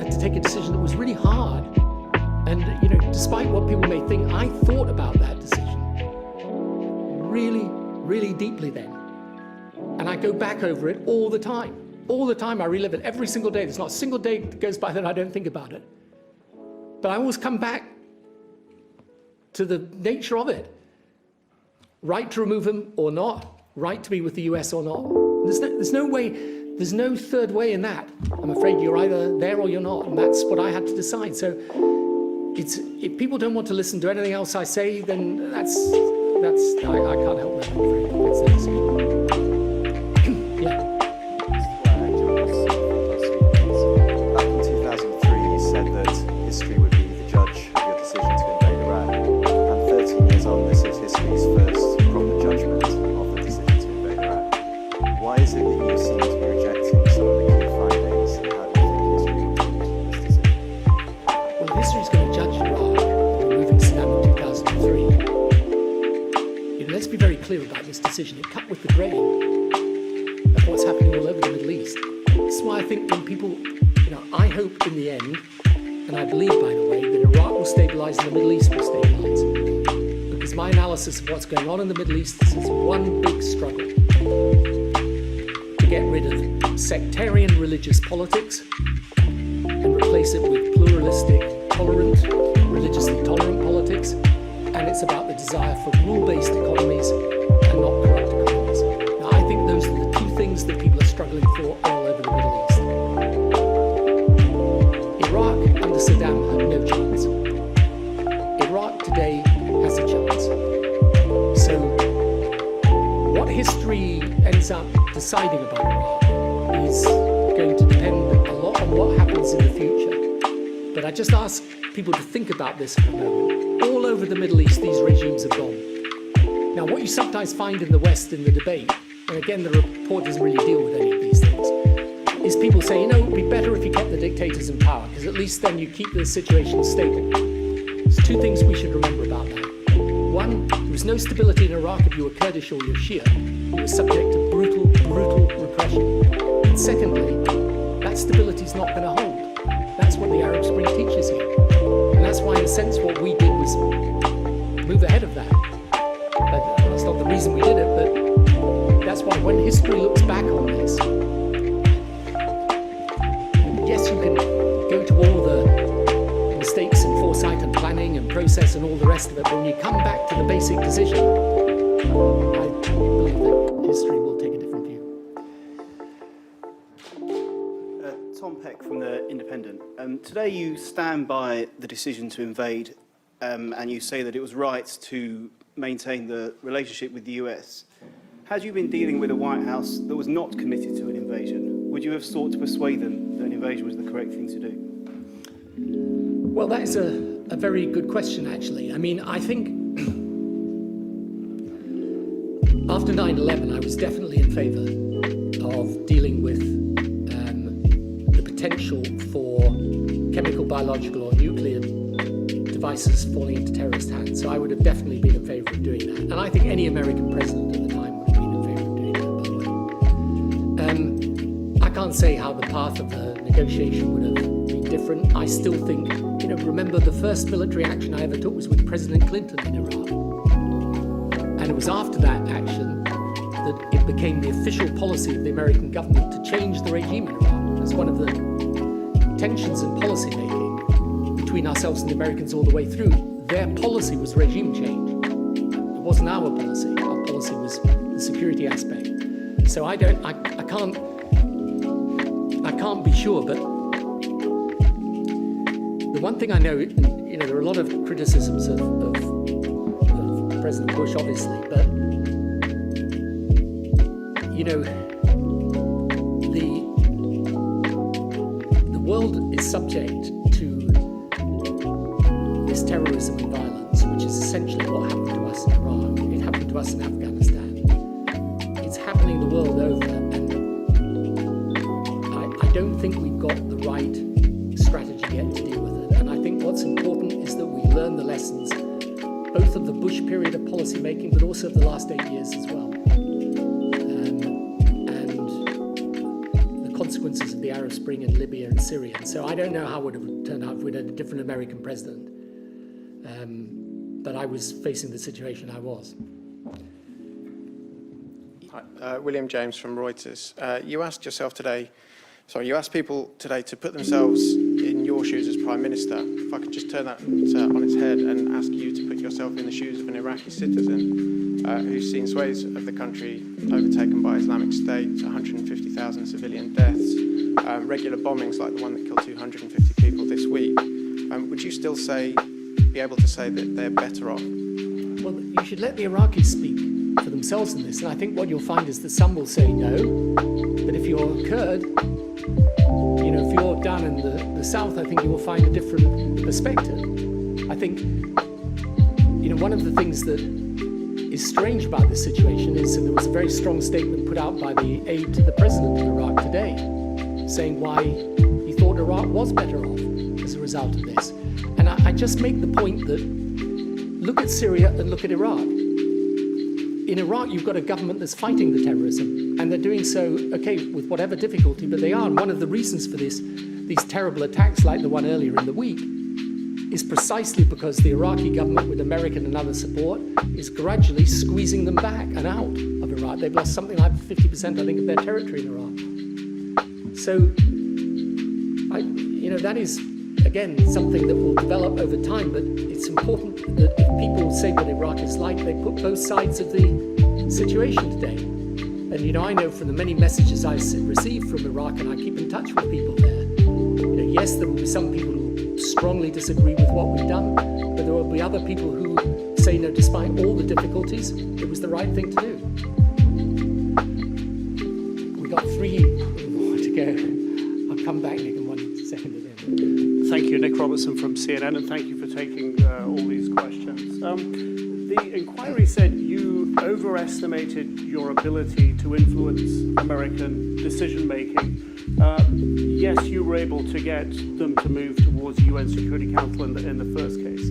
had to take a decision that was really hard. And, despite what people may think, I thought about that decision really, really deeply then. And I go back over it all the time. All the time I relive it every single day. There's not a single day that goes by that I don't think about it. But I always come back to the nature of it. Right to remove him or not, right to be with the US or not. There's no way, there's no third way in that. I'm afraid you're either there or you're not, and that's what I had to decide. So if people don't want to listen to anything else I say, then that's I can't help that, I'm afraid. Yeah. Back in 2003, you said that history would be the judge of your decision to invade Iraq. And 13 years on, this is history's first proper judgment of the decision to invade Iraq. Why is it that you seem to be rejecting some of the key findings, and how do you think history will judge this decision? Well, history's going to judge Iraq for removing Saddam in 2003. Let's be very clear about this decision. It cut with the grain of what's happening all over the Middle East. This is why I think when people, I hope in the end, and I believe, by the way, that Iraq will stabilize and the Middle East will stabilize. Because my analysis of what's going on in the Middle East is it's one big struggle to get rid of sectarian religious politics and replace it with pluralistic, tolerant, religiously tolerant politics. And it's about the desire for rule-based economies and not corrupt economies. Now, I think those are the two things that people are struggling for all over the Middle East. Iraq under Saddam had no chance. Iraq today has a chance. So what history ends up deciding about Iraq is going to depend a lot on what happens in the future. But I just ask people to think about this for a moment. All over the Middle East, these regimes have gone. Now, what you sometimes find in the West in the debate, and again, the report doesn't really deal with any of these things, is people say, you know, it would be better if you kept the dictators in power, because at least then you keep the situation stable. There's two things we should remember about that. One, there was no stability in Iraq if you were Kurdish or you're Shia. You were subject to brutal, brutal repression. And secondly, that stability is not going to hold. That's what the Arab Spring teaches you. And that's why, in a sense, what we did was move ahead of that. But that's not the reason we did it, but that's why when history looks back on this, yes, you can go to all the mistakes in foresight and planning and process and all the rest of it, but when you come back to the basic decision, I believe that history will take a different view. Tom Peck from The Independent. Today you stand by the decision to invade and you say that it was right to maintain the relationship with the US. Had you been dealing with a White House that was not committed to an invasion, would you have sought to persuade them that an invasion was the correct thing to do? Well, that is a very good question, actually. I mean, I think after 9/11, I was definitely in favour of dealing with the potential for chemical, biological or nuclear devices falling into terrorist hands. So I would have definitely been in favour of doing that. And I think any American president at the time would have been in favour of doing that, by the way. I can't say how the path of the negotiation would have been different. I still think, you know, remember the first military action I ever took was with President Clinton in Iraq. And it was after that action that it became the official policy of the American government to change the regime in Iraq. It's one of the tensions in policy making between ourselves and the Americans all the way through. Their policy was regime change. It wasn't our policy. Our policy was the security aspect. So I can't be sure, but the one thing I know, you know, there are a lot of criticisms of President Bush, obviously, but, you know, the world is subject to this terrorism and violence, which is essentially what happened to us in Iraq. It happened to us in Afghanistan. It's happening the world over, and I don't think we've got the right strategy yet to deal with it. And I think what's important is that we learn the lessons, both of the Bush period of policy making, but also of the last 8 years as well. And the consequences of the Arab Spring in Libya and Syria. And so I don't know how it would have turned out if we'd had a different American president. But I was facing the situation I was. Hi, William James from Reuters. You asked people today to put themselves in your shoes as Prime Minister. If I could just turn that on its head and ask you to put yourself in the shoes of an Iraqi citizen who's seen swathes of the country overtaken by Islamic State, 150,000 civilian deaths, regular bombings like the one that killed 250 people this week. Would you still be able to say that they're better off? Well, you should let the Iraqis speak for themselves in this. And I think what you'll find is that some will say no, but if you're a Kurd, you know, if you're down in the south, I think you will find a different perspective. I think, you know, one of the things that is strange about this situation is that there was a very strong statement put out by the aide to the president of Iraq today, saying why he thought Iraq was better off as a result of this. And I just make the point that look at Syria and look at Iraq. In Iraq, you've got a government that's fighting the terrorism, and they're doing so, okay, with whatever difficulty, but they are. And one of the reasons for these terrible attacks, like the one earlier in the week, is precisely because the Iraqi government, with American and other support, is gradually squeezing them back and out of Iraq. They've lost something like 50%, I think, of their territory in Iraq. So, you know, that is, again, something that will develop over time, but it's important that if people say what Iraq is like, they put both sides of the situation today. And, you know, I know from the many messages I received from Iraq, and I keep in touch with people there, you know, yes, there will be some people who strongly disagree with what we've done, but there will be other people who say, no, despite all the difficulties, it was the right thing to do. We've got 3 more to go. I'll come back, Nick, in 1 second at the end. Thank you, Nick Robertson from CNN, and thank you for taking all these questions. The inquiry said you overestimated your ability to influence American decision-making. Yes, you were able to get them to move towards the UN Security Council in the first case.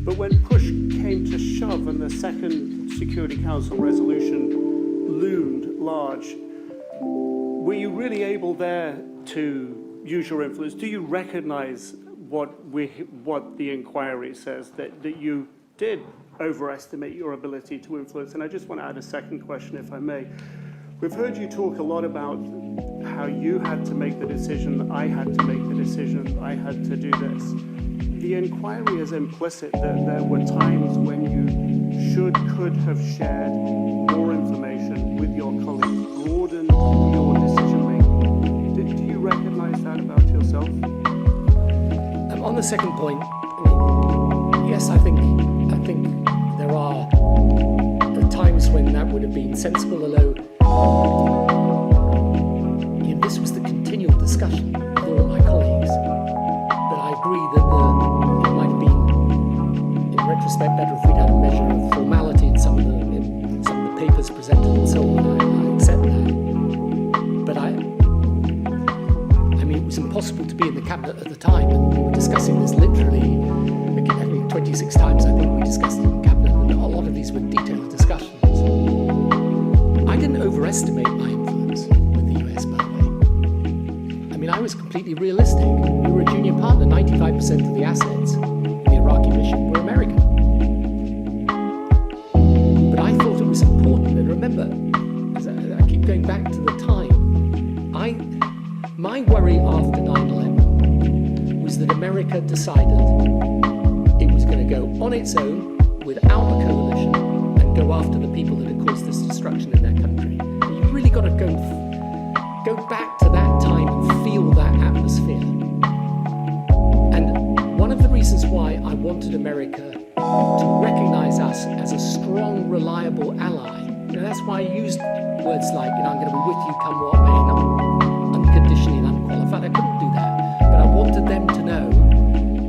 But when push came to shove and the second Security Council resolution loomed large, were you really able there to use your influence? Do you recognize what the inquiry says, that you did overestimate your ability to influence? And I just want to add a second question, if I may. We've heard you talk a lot about how you had to make the decision, I had to make the decision, I had to do this. The inquiry is implicit that there were times when you could have shared more information with your colleagues, broadened your decision-making. Do you recognize that about yourself? On the second point, yes, I think there are times when that would have been sensible, although this was the continual discussion with all my colleagues, that I agree that it might have been, in retrospect, better if we'd had a measure of formality in some of the papers presented and so on. I accept that. But it was impossible to be in the cabinet at the time, and we were discussing this literally, 26 times I think we discussed it in cabinet, and a lot of these were detailed discussions. I didn't overestimate my influence with the US, by the way. I was completely realistic. We were a junior partner. 95% of the assets in the Iraqi mission were American. But I thought it was important, and remember, as I keep going back to the time, my worry after 9/11 was that America decided it was going to go on its own without a coalition and go after the people that had caused this destruction in their country. And you've really got to go back to that time and feel that atmosphere. And one of the reasons why I wanted America to recognize us as a strong, reliable ally, that's why I used words like, I'm going to be with you come what may, not unconditionally and unqualified. I couldn't do that. But I wanted them to know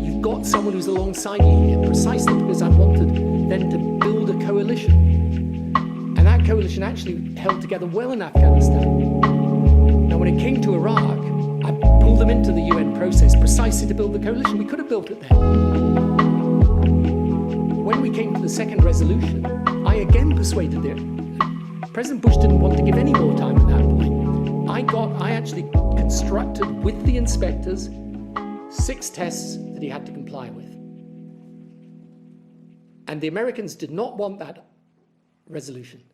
you've got someone who's alongside you here, precisely because I wanted them to build a coalition. And that coalition actually held together well in Afghanistan. Now, when it came to Iraq, I pulled them into the UN process precisely to build the coalition. We could have built it then. When we came to the second resolution, I again persuaded them. President Bush didn't want to give any more time at that point. I actually constructed with the inspectors 6 tests that he had to comply with. And the Americans did not want that resolution.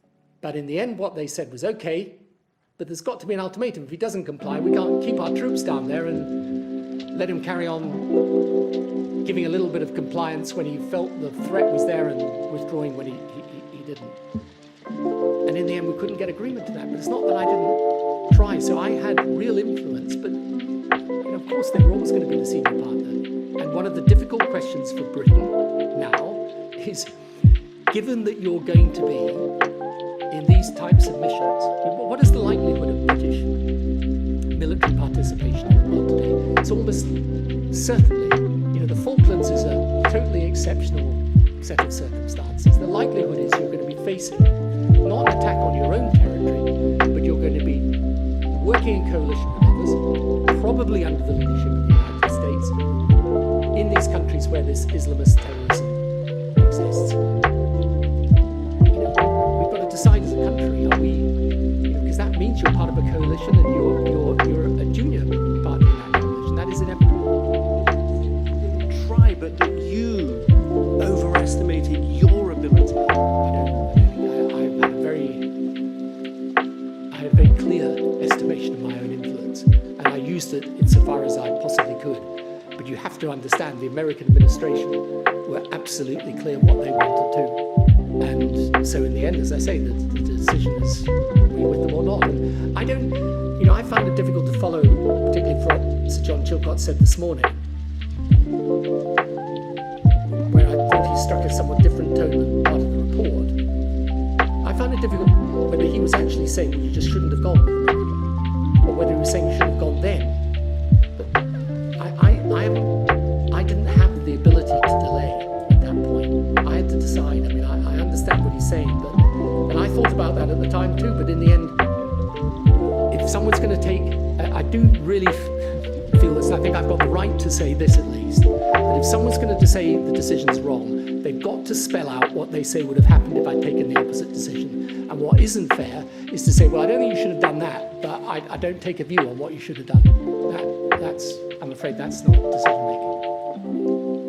But in the end, what they said was, okay, but there's got to be an ultimatum. If he doesn't comply, we can't keep our troops down there and let him carry on giving a little bit of compliance when he felt the threat was there and withdrawing when he didn't. And in the end, we couldn't get agreement to that. But it's not that I didn't try. So I had real influence. But of course, they were always going to be the senior partner. And one of the difficult questions for Britain now is, given that you're going to be in these types of missions, what is the likelihood of British military participation in the world today? It's almost certainly, the Falklands is a totally exceptional set of circumstances. The likelihood is you're going to be facing not an attack on your own territory, but you're going to be working in coalition with others, probably under the leadership of the United States, in these countries where this Islamist terrorism exists. We've got to decide as a country, are we, because that means you're part of a coalition and you're a junior partner in that coalition. That is inevitable. You didn't try, but that you overestimated your ability. I had a very clear estimation of my own influence, and I used it insofar as I possibly could. But you have to understand, the American administration were absolutely clear what they wanted to. And so in the end, as I say, the decision is, are we with them or not? And I found it difficult to follow, particularly for what Sir John Chilcot said this morning, where I thought he struck a somewhat different tone than part of the report. I found it difficult whether he was actually saying, well, you just shouldn't have gone with America, or whether he was saying you shouldn't have gone then. I didn't have the ability to delay at that point. I had to decide. I too, but in the end, if someone's going to take, I do really feel this, and I think I've got the right to say this at least, that if someone's going to say the decision's wrong, they've got to spell out what they say would have happened if I'd taken the opposite decision. And what isn't fair is to say, well, I don't think you should have done that, but I don't take a view on what you should have done. I'm afraid that's not decision making.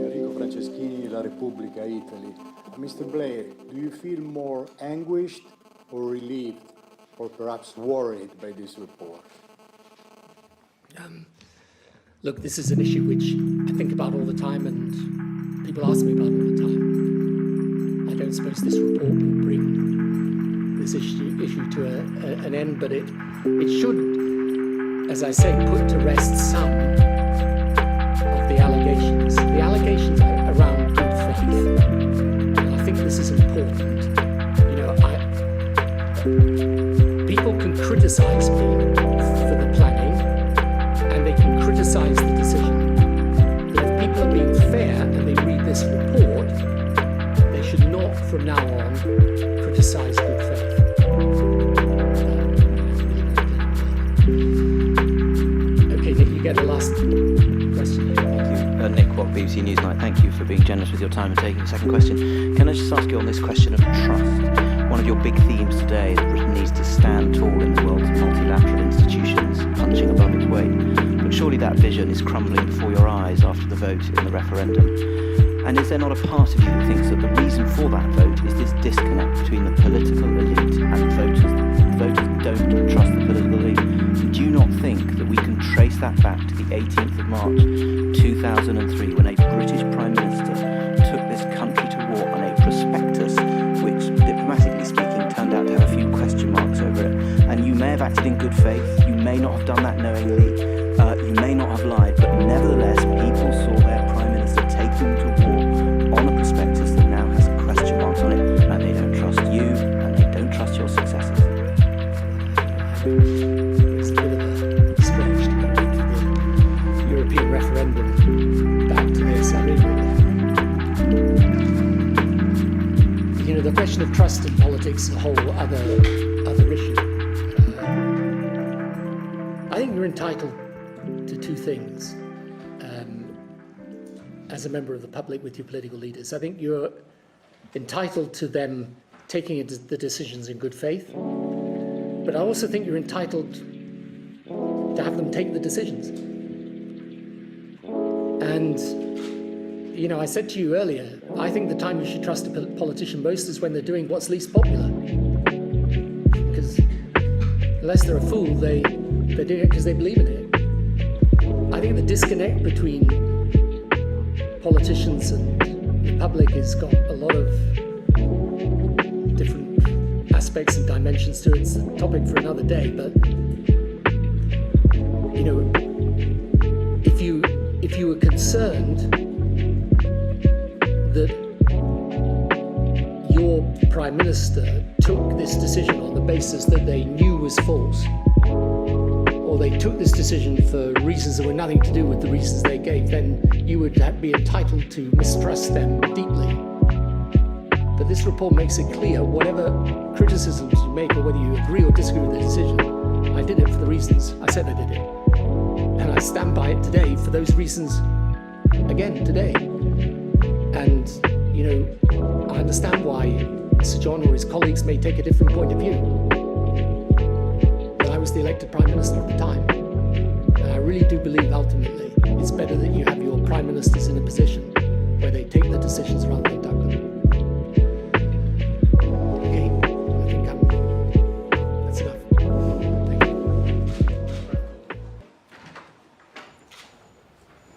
Enrico Franceschini, La Repubblica, Italy. Mr. Blair, do you feel more anguished or relieved or perhaps worried by this report? Look, this is an issue which I think about all the time and people ask me about all the time. I don't suppose this report will bring this issue to an end, but it should, as I say, put to rest some of the allegations. The allegations around good faith. And I think this is important. You know, people can criticize me for the planning, and they can criticize the decision. But if people are being fair and they read this report, they should not from now on criticize good faith. Okay, Nick, you get the last question. Thank you. Nick Watt, BBC Newsnight. Thank you for being generous with your time and taking the second question. Can I just ask you on this question of trust? One of your big themes today is Britain needs to stand tall in the world's multilateral institutions, punching above its weight. But surely that vision is crumbling before your eyes after the vote in the referendum. And is there not a part of you that thinks that the reason for that vote is this disconnect between the political elite and voters? Voters don't trust the political elite. And do you not think that we can trace that back to the 18th of March 2003 when a British Prime Minister took this country to war on a prospectus which, diplomatically speaking, turned out to have a few question marks over it? And you may have acted in good faith, you may not have done that knowingly, you may not have lied, but nevertheless people saw their Prime Minister taking them to war on a prospectus that now has question marks on it, and they don't trust you, and they don't trust your successors. It's a bit of a stretch to go into the European referendum back to this. I mean, you know, the question of trust in politics is a whole other issue. I think you're entitled to two things as a member of the public with your political leaders. I think you're entitled to them taking the decisions in good faith, but I also think you're entitled to have them take the decisions. And, you know, I said to you earlier, I think the time you should trust a politician most is when they're doing what's least popular. Because unless they're a fool, they're doing it because they believe in it. I think the disconnect between politicians and the public has got a lot of different aspects and dimensions to it. It's a topic for another day, but you know, if you were concerned that your Prime Minister took this decision on the basis that they knew was false, or they took this decision for reasons that were nothing to do with the reasons they gave, then you would be entitled to mistrust them deeply. But this report makes it clear, whatever criticisms you make or whether you agree or disagree with the decision, I did it for the reasons I said I did it. And I stand by it today for those reasons, again, today. And, you know, I understand why Sir John or his colleagues may take a different point of view. But I was the elected Prime Minister at the time. And I really do believe ultimately